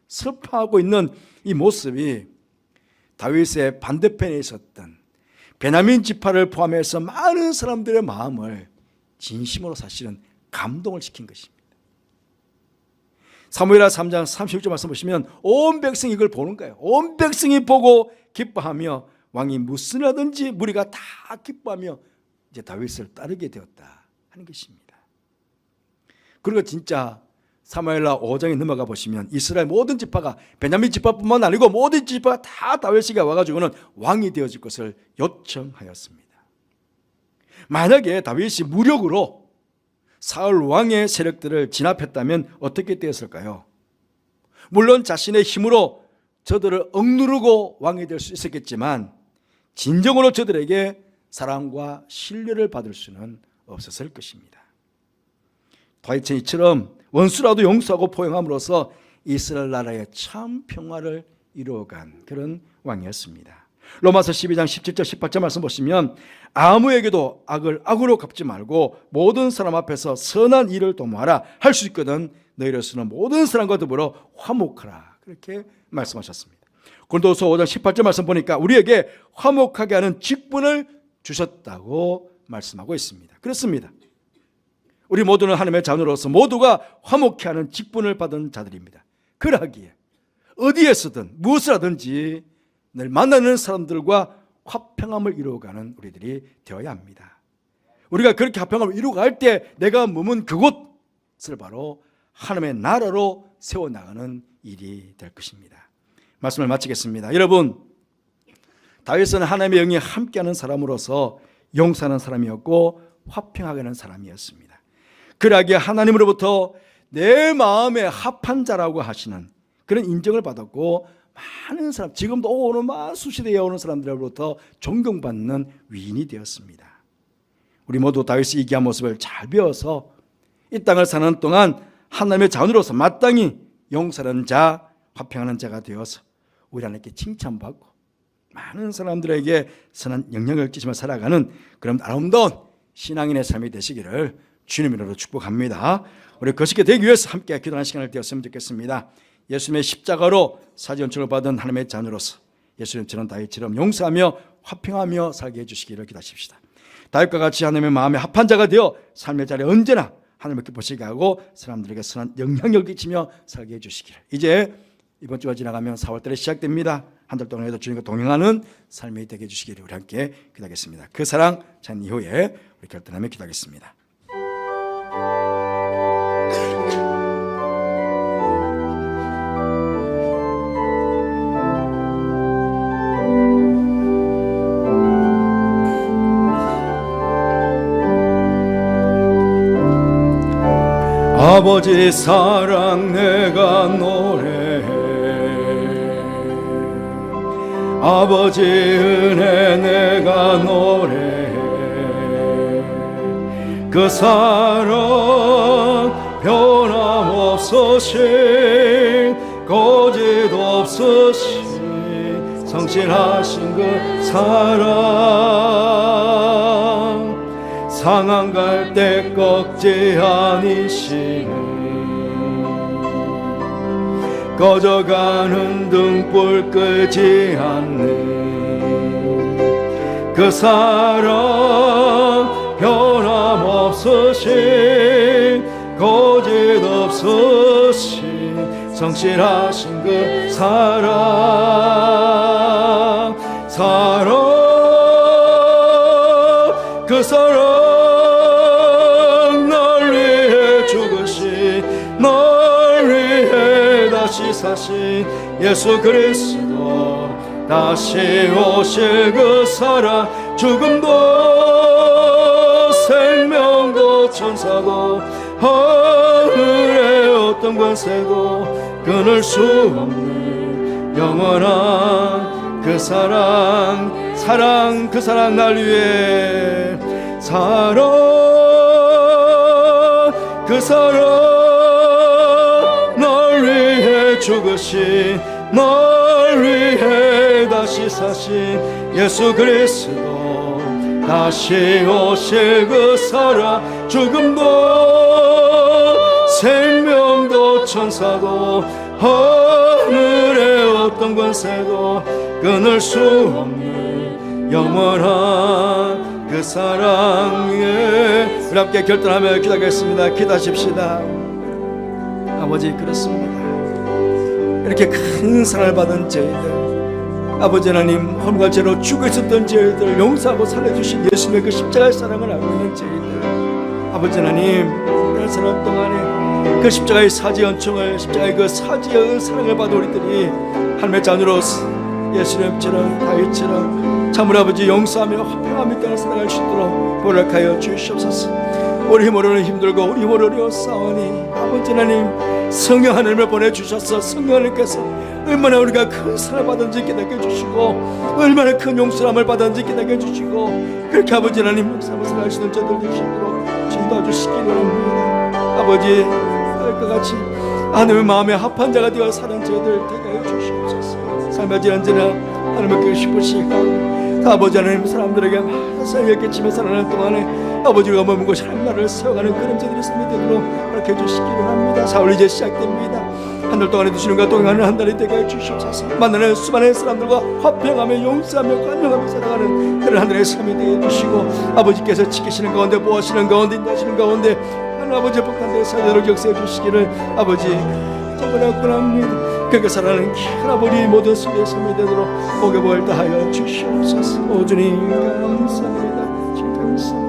슬퍼하고 있는 이 모습이 다윗의 반대편에 있었던 베냐민 지파를 포함해서 많은 사람들의 마음을 진심으로 사실은 감동을 시킨 것입니다. 사무엘하 3장 36절 말씀 보시면 온 백성이 이걸 보는 거예요. 온 백성이 보고 기뻐하며 왕이 무슨 하든지 무리가 다 기뻐하며 이제 다윗을 따르게 되었다 하는 것입니다. 그리고 진짜 사무엘하 5장에 넘어가 보시면 이스라엘 모든 지파가 베냐민 지파뿐만 아니고 모든 지파가 다 다윗에게 와가지고는 왕이 되어질 것을 요청하였습니다. 만약에 다윗이 무력으로 사울 왕의 세력들을 진압했다면 어떻게 되었을까요? 물론 자신의 힘으로 저들을 억누르고 왕이 될 수 있었겠지만 진정으로 저들에게 사랑과 신뢰를 받을 수는 없었을 것입니다. 다윗은 이처럼 원수라도 용서하고 포용함으로써 이스라엘 나라의 참 평화를 이루어간 그런 왕이었습니다. 로마서 12장 17절 18절 말씀 보시면 아무에게도 악을 악으로 갚지 말고 모든 사람 앞에서 선한 일을 도모하라. 할 수 있거든 너희로서는 모든 사람과 더불어 화목하라. 그렇게 말씀하셨습니다. 고린도서 5장 18절 말씀 보니까 우리에게 화목하게 하는 직분을 주셨다고 말씀하고 있습니다. 그렇습니다. 우리 모두는 하나님의 자녀로서 모두가 화목케 하는 직분을 받은 자들입니다. 그러하기에 어디에서든 무엇을 하든지 늘 만나는 사람들과 화평함을 이루어가는 우리들이 되어야 합니다. 우리가 그렇게 화평함을 이루어갈 때 내가 머문 그곳을 바로 하나님의 나라로 세워나가는 일이 될 것입니다. 말씀을 마치겠습니다. 여러분, 다윗은 하나님의 영이 함께하는 사람으로서 용서하는 사람이었고 화평하게 하는 사람이었습니다. 그러하기에 하나님으로부터 내 마음에 합한 자라고 하시는 그런 인정을 받았고 많은 사람, 지금도 오는 수시대에 오는 사람들로부터 존경받는 위인이 되었습니다. 우리 모두 다윗의 이기한 모습을 잘 배워서 이 땅을 사는 동안 하나님의 자녀로서 마땅히 용서하는 자, 화평하는 자가 되어서 우리 하나님께 칭찬받고 많은 사람들에게 선한 영향을 끼치며 살아가는 그런 아름다운 신앙인의 삶이 되시기를 주님 이름으로 축복합니다. 우리 그것이 되기 위해서 함께 기도하는 시간을 되었으면 좋겠습니다. 예수님의 십자가로 사지연총을 받은 하나님의 자녀로서 예수님처럼 다윗처럼 용서하며 화평하며 살게 해주시기를 기도하십시다. 다윗과 같이 하나님의 마음에 합한 자가 되어 삶의 자리에 언제나 하나님을 기쁘시게 하고 사람들에게 선한 영향력을 끼치며 살게 해주시기를. 이제 이번 주가 지나가면 4월달에 시작됩니다. 한 달 동안에도 주님과 동행하는 삶이 되게 해주시기를 우리 함께 기도하겠습니다. 그 사랑 찬 이후에 우리 결단하며 기도하겠습니다. 아버지 사랑 내가 노래해, 아버지 은혜 내가 노래해. 그 사랑 변함없으신 거짓 없으신 성실하신 그 사랑, 상한 갈대 꺾지 아니시네. 꺼져가는 등불 끄지 않는 그 사랑, 변함없으신 거짓 없으신 성실하신 그 사랑, 그 사랑 날 위해 죽으신, 날 위해 다시 사신 예수 그리스도, 다시 오실 그 사랑, 죽음도 생명도 천사도 하늘의 어떤 권세도 끊을 수 없는 영원한 그 사랑, 그 사랑 날 위해 그 사랑 날 위해 죽으신, 날 위해 다시 사신 예수 그리스도, 다시 오실 그 사랑, 죽음도 생명도 천사도 하늘의 어떤 권세도 끊을 수 없는 영원한 그 사랑에 우리 함께 결단하며 기도하겠습니다. 기도하십시다. 아버지, 그렇습니다. 이렇게 큰 사랑을 받은 저희들, 아버지 하나님, 험과 죄로 죽어 있었던 저희들 용서하고 살려주신 예수님의 그 십자가의 사랑을 알고 있는 저희들, 아버지 하나님, 날 사는 동안에 그 십자가의 사지 연총을, 십자가의 그 사지의 사랑을 받은 우리들이 하나님의 자녀로서 예수님처럼 다윗처럼 참으로 아버지 용서하며 화평하며 있다는 살아갈 수 있도록 보락하여 주시옵소서. 우리 힘으로는 힘들고 우리 힘으로 어려웠사오니 아버지 하나님, 성령 하나님을 보내주셔서 성령 하나님께서 얼마나 우리가 큰 사랑을 받은지 깨닫게 해주시고 얼마나 큰 용서함을 받은지 깨닫게 해주시고, 그렇게 아버지 하나님 용서함을 살아갈 수 있는 저들 되시도록 지도해 주시기 원합니다. 아버지, 딸과 같이 하나님의 마음에 합한 자가 되어 사는 저희들 되게 하여 주시옵소서. 삶의 언제나 하나님께 싶으시고 아버지 하나님, 사람들에게 많은 사랑을 끼치며 살아가는 동안에 아버지가 머물고 하나님을 세워가는 그런 저들이 삶이 되도록 그렇게 해주시기 원합니다. 4월 이제 시작됩니다. 한 달 동안에 주시는가 동행하는 한 달이 되게 해주시옵소서. 만나는 수많은 사람들과 화평하며 용서하며 관용하며 살아가는 그런 한 달의 삶이 되게 해주시고, 아버지께서 지키시는 가운데, 보호하시는 가운데, 인도하시는 가운데 하나님 아버지의 복한 데에 사도록 역사해 주시기를 아버지 정말 원합니다. 그렇게 살아가는 하나버리 모든 수의 삶이 되도록 복의 복을 다하여 주시옵소서. 오 주님 감사합니다. 주님 감사합니다.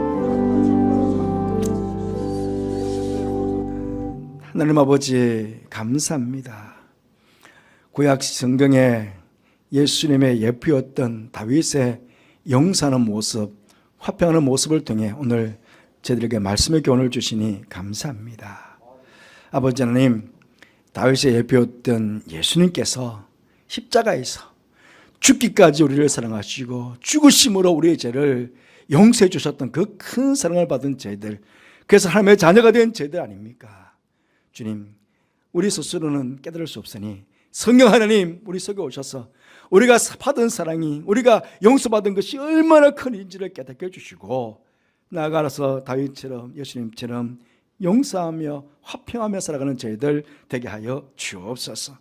하나님 아버지 감사합니다. 구약 성경에 예수님의 예표였던 다윗의 용서하는 모습, 화평하는 모습을 통해 오늘 저희들에게 말씀의 교훈을 주시니 감사합니다. 아버지 하나님, 다윗의 예표였던 예수님께서 십자가에서 죽기까지 우리를 사랑하시고 죽으심으로 우리의 죄를 용서해 주셨던 그 큰 사랑을 받은 저희들, 그래서 하나님의 자녀가 된 저희들 아닙니까? 주님, 우리 스스로는 깨달을 수 없으니 성령 하나님 우리 속에 오셔서 우리가 받은 사랑이, 우리가 용서받은 것이 얼마나 큰인지를 깨닫게 해주시고, 나아가서 다윗처럼, 예수님처럼 용서하며 화평하며 살아가는 저희들 되게 하여 주옵소서.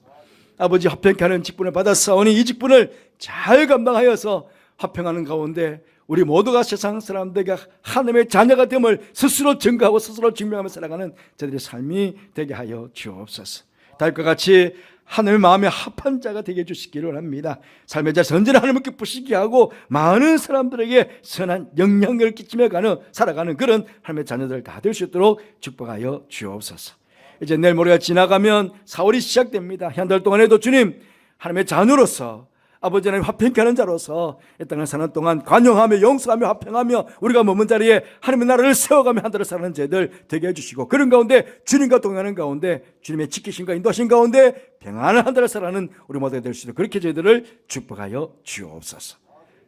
아버지, 화평케 하는 직분을 받았사오니 이 직분을 잘 감당하여서 화평하는 가운데 우리 모두가 세상 사람들에게 하나님의 자녀가 됨을 스스로 증거하고 스스로 증명하며 살아가는 저들의 삶이 되게 하여 주옵소서. 다윗과 같이 하나님의 마음에 합한 자가 되게 해주시기를 원합니다. 삶의 자 선전을 하나님을 기쁘시게 하고 많은 사람들에게 선한 영향력을 끼치며 살아가는 그런 하나님의 자녀들 다 될 수 있도록 축복하여 주옵소서. 이제 내일 모레가 지나가면 4월이 시작됩니다. 한 달 동안에도 주님, 하나님의 자녀로서 아버지 하나님 화평케 하는 자로서 이 땅을 사는 동안 관용하며 용서하며 화평하며 우리가 머문 자리에 하나님의 나라를 세워가며 한 달을 사는 자들 되게 해주시고, 그런 가운데 주님과 동행하는 가운데 주님의 지키심과 인도하신 가운데 평안한 한 달을 살아가는 우리 모두가 될 수 있도록 그렇게 저희들을 축복하여 주옵소서.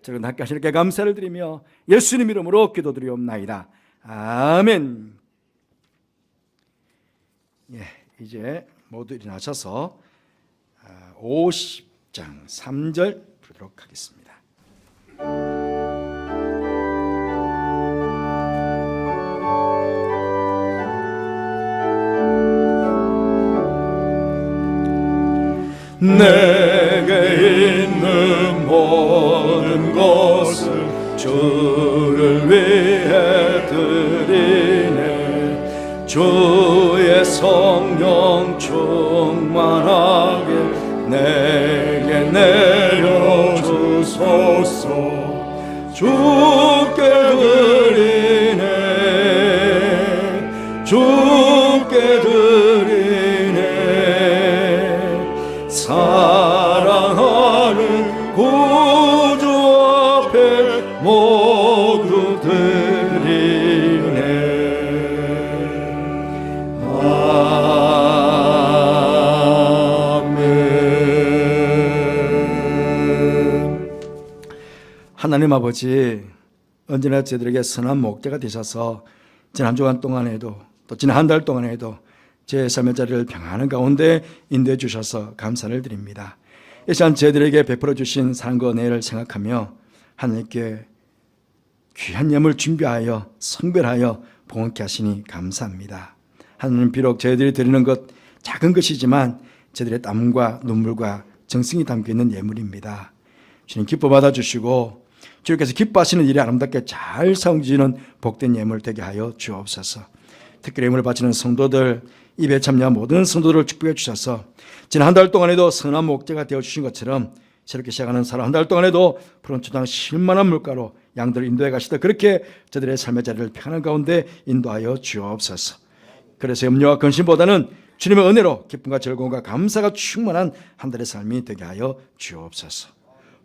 저는 함께 하시니께 감사를 드리며 예수님 이름으로 기도드리옵나이다. 아멘. 예, 이제 모두 일어나셔서 50장 3절 부르도록 하겠습니다. 내게 있는 모든 것을 주를 위해 드리네. 주의 성령 충만하게 내게 내려주소서. 주께 드리네, 주께 드리네. 사랑하는 구주 앞에 모두 드리네. 하나님 아버지, 언제나 저희들에게 선한 목자가 되셔서 지난 한 주간 동안에도 또 지난 한 달 동안에도 제 삶의 자리를 평안한 가운데 인도해 주셔서 감사를 드립니다. 이 시간 저희들에게 베풀어 주신 사랑과 은혜를 생각하며 하나님께 귀한 예물 준비하여 성별하여 봉헌케 하시니 감사합니다. 하나님, 비록 저희들이 드리는 것 작은 것이지만 저희들의 땀과 눈물과 정성이 담겨있는 예물입니다. 주님 기뻐 받아주시고 주님께서 기뻐하시는 일에 아름답게 잘 사용지는 복된 예물 되게 하여 주옵소서. 특별히 예물을 바치는 성도들, 입에 참여한 모든 성도들을 축복해 주셔서 지난 한 달 동안에도 선한 목재가 되어주신 것처럼 새롭게 시작하는 사람 한 달 동안에도 푸른 초장 실만한 물가로 양들을 인도해 가시다 그렇게 저들의 삶의 자리를 평안한 가운데 인도하여 주옵소서. 그래서 염려와 근심보다는 주님의 은혜로 기쁨과 즐거움과 감사가 충만한 한 달의 삶이 되게 하여 주옵소서.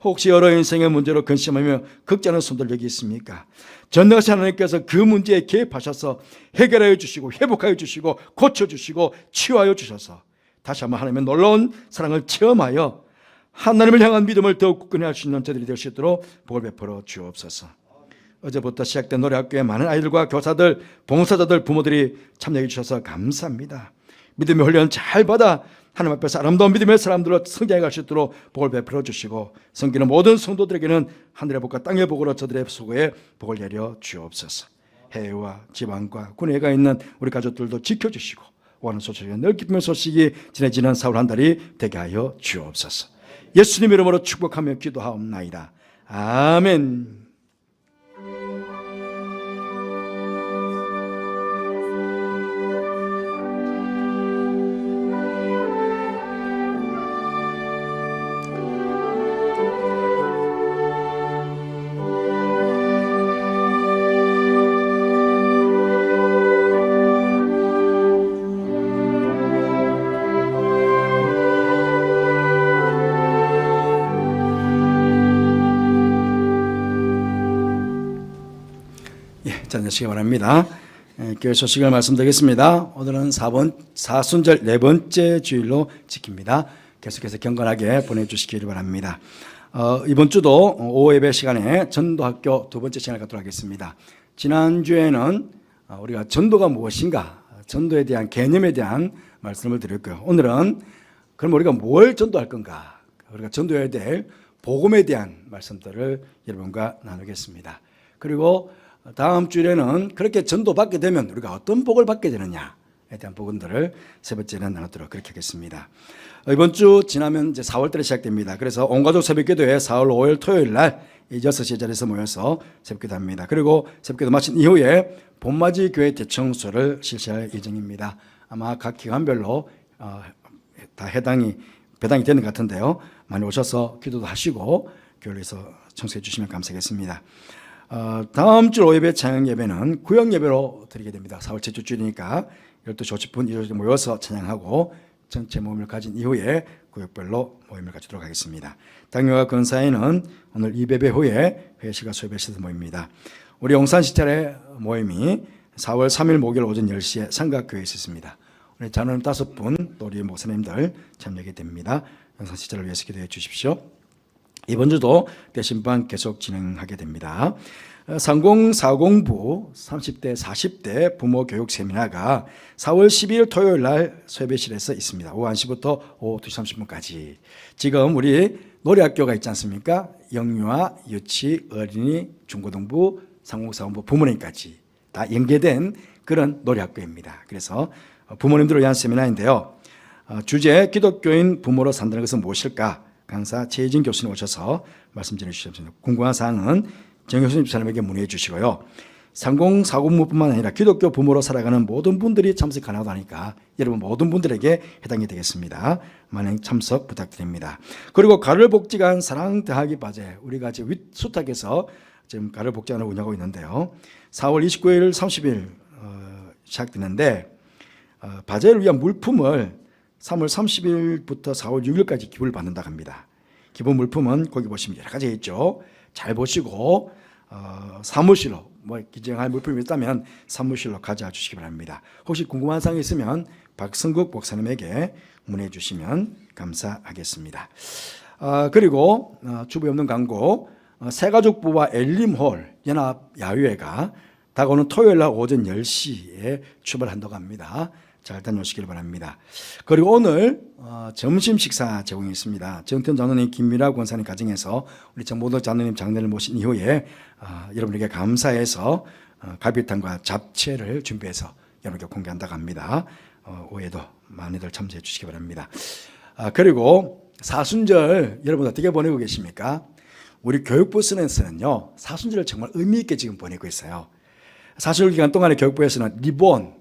혹시 여러 인생의 문제로 근심하며 걱정하는 손들 여기 있습니까? 전능하신 하나님께서 그 문제에 개입하셔서 해결하여 주시고 회복하여 주시고 고쳐주시고 치유하여 주셔서 다시 한번 하나님의 놀라운 사랑을 체험하여 하나님을 향한 믿음을 더욱 굳건히 할 수 있는 저들이 될 수 있도록 복을 베풀어 주옵소서. 어제부터 시작된 노래학교에 많은 아이들과 교사들, 봉사자들, 부모들이 참여해 주셔서 감사합니다. 믿음의 훈련 잘 받아 하나님 앞에서 아름다운 믿음의 사람들로 성장해 갈 수 있도록 복을 베풀어 주시고, 섬기는 모든 성도들에게는 하늘의 복과 땅의 복으로 저들의 속에 복을 내려 주옵소서. 해외와 지방과 국내가 있는 우리 가족들도 지켜주시고 오하는 소식에 늘 기쁨의 소식이 전해지는 4월 한 달이 되게 하여 주옵소서. 예수님 이름으로 축복하며 기도하옵나이다. 아멘. 자녀시기 바랍니다. 교회 소식을 말씀드리겠습니다. 오늘은 사순절 네 번째 주일로 지킵니다. 계속해서 경건하게 보내주시기를 바랍니다. 이번 주도 오후 예배 시간에 전도학교 두 번째 시간을 갖도록 하겠습니다. 지난주에는 우리가 전도가 무엇인가, 전도에 대한 개념에 대한 말씀을 드렸고요. 오늘은 그럼 우리가 뭘 전도할 건가, 우리가 전도해야 될 복음에 대한 말씀들을 여러분과 나누겠습니다. 그리고 다음 주에는 그렇게 전도받게 되면 우리가 어떤 복을 받게 되느냐에 대한 부분들을 세 번째는 나누도록 그렇게 하겠습니다. 이번 주 지나면 이제 4월달에 시작됩니다. 그래서 온가족 새벽기도회 4월 5일 토요일 날 6시 자리에서 모여서 새벽기도 합니다. 그리고 새벽기도 마친 이후에 봄맞이 교회 대청소를 실시할 예정입니다. 아마 각 기관별로 다 배당이 되는 것 같은데요. 많이 오셔서 기도도 하시고 교회에서 청소해 주시면 감사하겠습니다. 다음 주 오예배 찬양 예배는 구역 예배로 드리게 됩니다. 4월 첫째 주일이니까 12시 50분 이렇게 모여서 찬양하고 전체 모임을 가진 이후에 구역별로 모임을 가지도록 하겠습니다. 당뇨와 근사에는 오늘 2배배 후에 회시가 소예배실에서 모입니다. 우리 용산시찰의 모임이 4월 3일 목요일 오전 10시에 삼각교회에서 있습니다. 우리 자녀님 5분 또 우리 목사님들 참여하게 됩니다. 용산시찰을 위해서 기도해 주십시오. 이번 주도 대신반 계속 진행하게 됩니다. 3040부 30대 40대 부모 교육 세미나가 4월 12일 토요일 날 소예배실에서 있습니다. 오후 1시부터 오후 2시 30분까지. 지금 우리 노래학교가 있지 않습니까? 영유아, 유치, 어린이, 중고등부, 상공사원부, 부모님까지 다 연계된 그런 노래학교입니다. 그래서 부모님들을 위한 세미나인데요. 주제 기독교인 부모로 산다는 것은 무엇일까? 강사 최혜진 교수님 오셔서 말씀 전해주셨습니다. 궁금한 사항은 정 교수님 집사님에게 문의해 주시고요. 3040부뿐만 아니라 기독교 부모로 살아가는 모든 분들이 참석 가능하다 하니까 여러분 모든 분들에게 해당이 되겠습니다. 많은 참석 부탁드립니다. 그리고 가를 복지관 사랑 더하기 바제, 우리가 지금 윗수탁에서 지금 가를 복지관을 운영하고 있는데요. 4월 29일 30일 시작되는데 바제를 위한 물품을 3월 30일부터 4월 6일까지 기부를 받는다고 합니다. 기부 물품은 거기 보시면 여러 가지 있죠. 잘 보시고 사무실로 기증할 물품이 있다면 사무실로 가져와 주시기 바랍니다. 혹시 궁금한 사항이 있으면 박성국 목사님에게 문의해 주시면 감사하겠습니다. 그리고 주부에 없는 광고, 새가족부와 엘림홀 연합 야유회가 다가오는 토요일 날 오전 10시에 출발한다고 합니다. 잘 다녀오시길 바랍니다. 그리고 오늘 점심 식사 제공이 있습니다. 정태현 장로님, 김미라 권사님 가정에서 우리 정보도 장로님 장례를 모신 이후에 여러분에게 감사해서 갈비탕과 잡채를 준비해서 여러분께 공개한다고 합니다. 오해도 많이들 참조해 주시기 바랍니다. 그리고 사순절 여러분 어떻게 보내고 계십니까? 우리 교육부에서는요 사순절을 정말 의미 있게 지금 보내고 있어요. 사순절 기간 동안에 교육부에서는 리본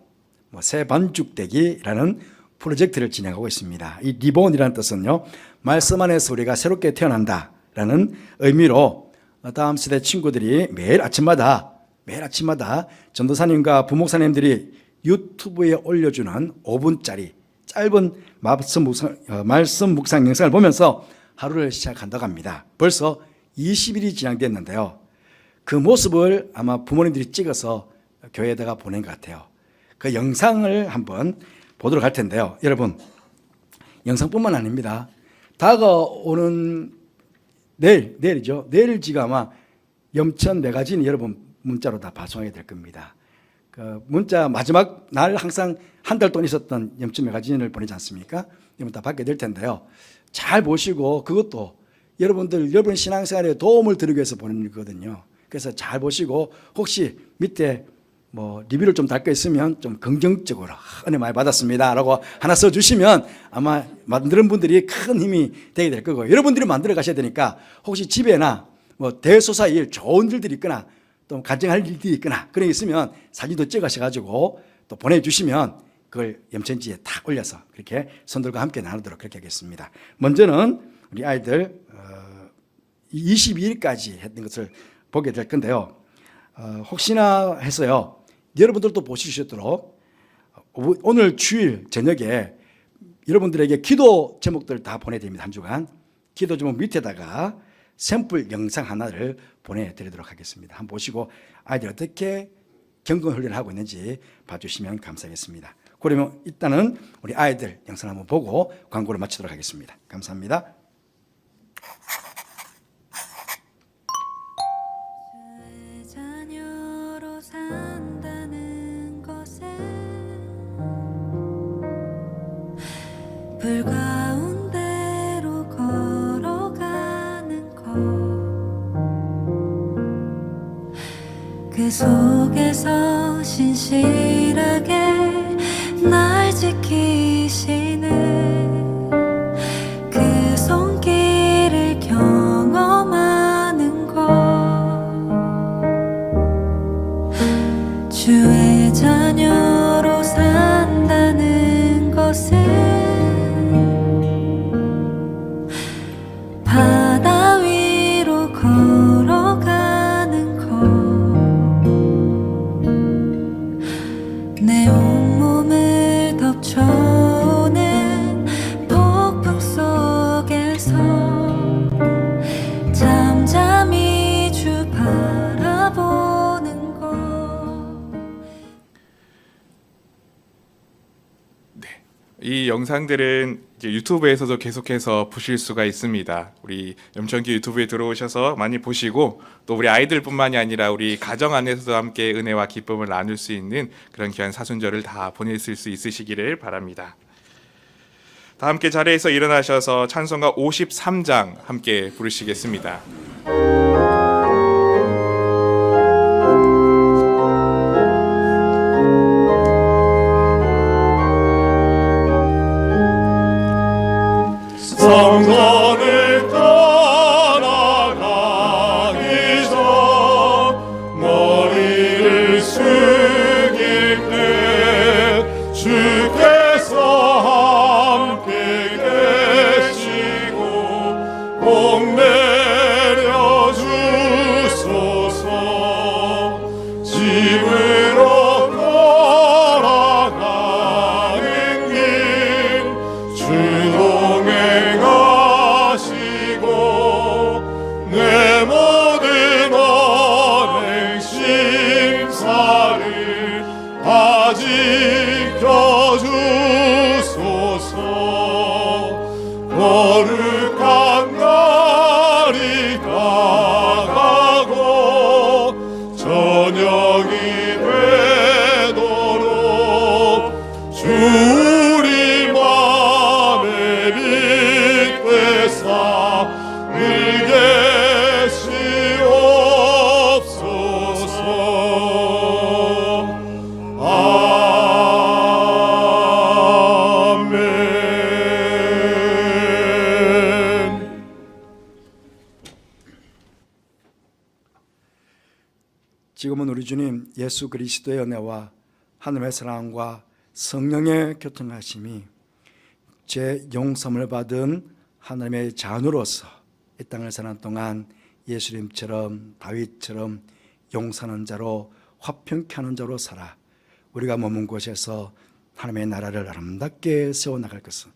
새 반죽되기라는 프로젝트를 진행하고 있습니다. 이 리본이라는 뜻은요, 말씀 안에서 우리가 새롭게 태어난다라는 의미로 다음 세대 친구들이 매일 아침마다 전도사님과 부목사님들이 유튜브에 올려주는 5분짜리 짧은 말씀 묵상 영상을 보면서 하루를 시작한다고 합니다. 벌써 20일이 진행됐는데요. 그 모습을 아마 부모님들이 찍어서 교회에다가 보낸 것 같아요. 그 영상을 한번 보도록 할 텐데요. 여러분, 영상뿐만 아닙니다. 다가오는 내일이죠. 내일 지가 아마 염천 매거진 여러분 문자로 다 발송하게 될 겁니다. 그 문자 마지막 날 항상 한 달 동안 있었던 염천 매거진을 보내지 않습니까? 여러분 다 받게 될 텐데요. 잘 보시고 그것도 여러분 신앙생활에 도움을 드리기 위해서 보내는 거거든요. 그래서 잘 보시고 혹시 밑에 리뷰를 좀 달거 있으면 좀 긍정적으로 은혜 많이 받았습니다 라고 하나 써주시면 아마 만드는 분들이 큰 힘이 되게 될 거고요. 여러분들이 만들어 가셔야 되니까 혹시 집에나 대소사 일 좋은 일들이 있거나 또 간증할 일들이 있거나 그런 게 있으면 사진도 찍으셔가지고 또 보내주시면 그걸 염천지에 딱 올려서 그렇게 선들과 함께 나누도록 그렇게 하겠습니다. 먼저는 우리 아이들 22일까지 했던 것을 보게 될 건데요. 혹시나 해서요. 여러분들도 보실 수 있도록 오늘 주일 저녁에 여러분들에게 기도 제목들 다 보내드립니다. 한 주간 기도 제목 밑에다가 샘플 영상 하나를 보내드리도록 하겠습니다. 한번 보시고 아이들 어떻게 경건 훈련을 하고 있는지 봐주시면 감사하겠습니다. 그러면 일단은 우리 아이들 영상 한번 보고 광고를 마치도록 하겠습니다. 감사합니다. 자녀로 산다는 그 속에서 신실하게 날 지키시는 그 손길을 경험하는 것, 주의 자녀로 산다는 것은 바다 위로 걸어가는 것, 내 온몸을 덮쳐오는 폭풍 속에서 잠잠히 주 바라보는 것. 이 영상들은 이제 유튜브에서도 계속해서 보실 수가 있습니다. 우리 염천교 유튜브에 들어오셔서 많이 보시고, 또 우리 아이들뿐만이 아니라 우리 가정 안에서도 함께 은혜와 기쁨을 나눌 수 있는 그런 귀한 사순절을 다 보내실 수 있으시기를 바랍니다. 다 함께 자리에서 일어나셔서 찬송가 53장 함께 부르시겠습니다. 성전을 떠나가기 전 머리를 숙일 때 주께서 함께 계시고 복 내려 주소서. 집으로 돌아가는 길 주동에 가시고 내 모든 언행 심사를 다 지켜주소서. 거룩한 날이 다가고 저녁이 되도록 주 우리 맘에 빛 되사 늘 계시옵소서. 아멘. 지금은 우리 주님 예수 그리스도의 은혜와 하늘의 사랑과 성령의 교통하심이 제 용서를 받은 하나님의 자녀로서 이 땅을 사는 동안 예수님처럼 다윗처럼 용서하는 자로 화평케 하는 자로 살아 우리가 머문 곳에서 하나님의 나라를 아름답게 세워나갈 것은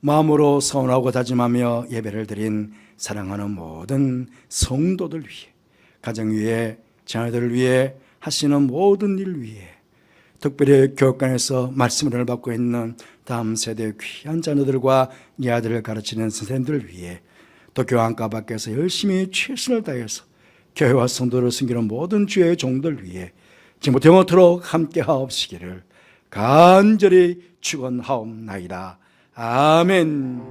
마음으로 소원하고 다짐하며 예배를 드린 사랑하는 모든 성도들 위해, 가정 위해, 자녀들을 위해, 하시는 모든 일 위해, 특별히 교육관에서 말씀을 받고 있는 다음 세대의 귀한 자녀들과 이 아들을 가르치는 선생님들을 위해, 또 교환과 밖에서 열심히 최선을 다해서 교회와 성도를 섬기는 모든 주의 종들 위해 지금부터 영원토록 함께 하옵시기를 간절히 축원하옵나이다. 아멘.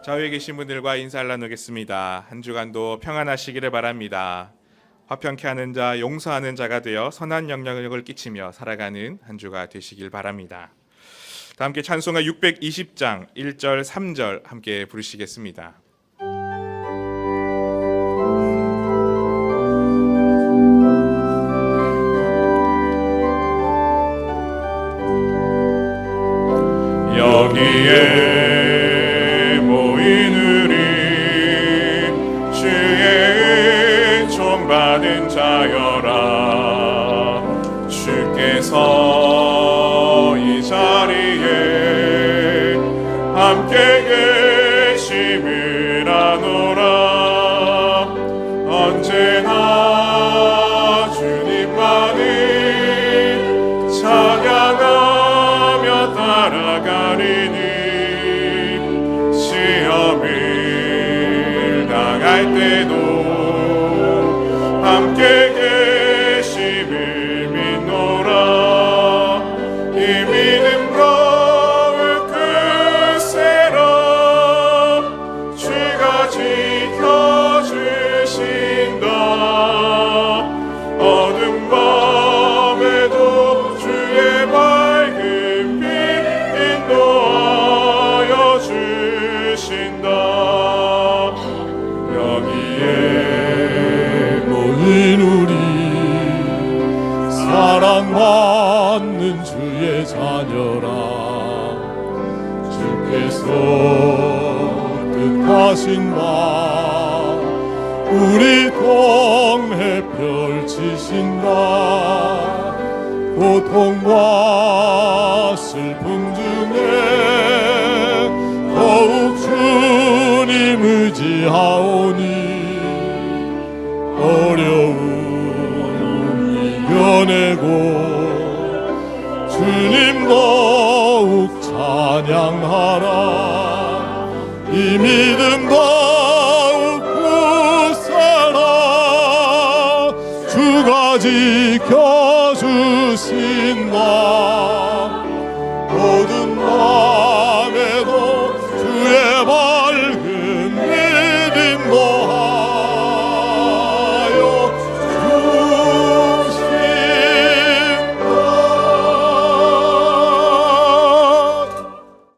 좌우에 계신 분들과 인사를 나누겠습니다. 한 주간도 평안하시기를 바랍니다. 화평케 하는 자, 용서하는 자가 되어 선한 영향력을 끼치며 살아가는 한 주가 되시길 바랍니다. 다 함께 찬송가 620장 1절 3절 함께 부르시겠습니다. 여기에 모인 우리 주의 은총 받은 자여라. 주께서 이 자리에 함께 계심을 아노라. 자리에 모인 우리 사랑받는 주의 자녀라 주께서 뜻하신 바 우리 통해 펼치신다 고통과 슬픔 중에 더욱 주님 의지하오니 어려움 이겨내고 주님 더욱 찬양하라 이 믿음 더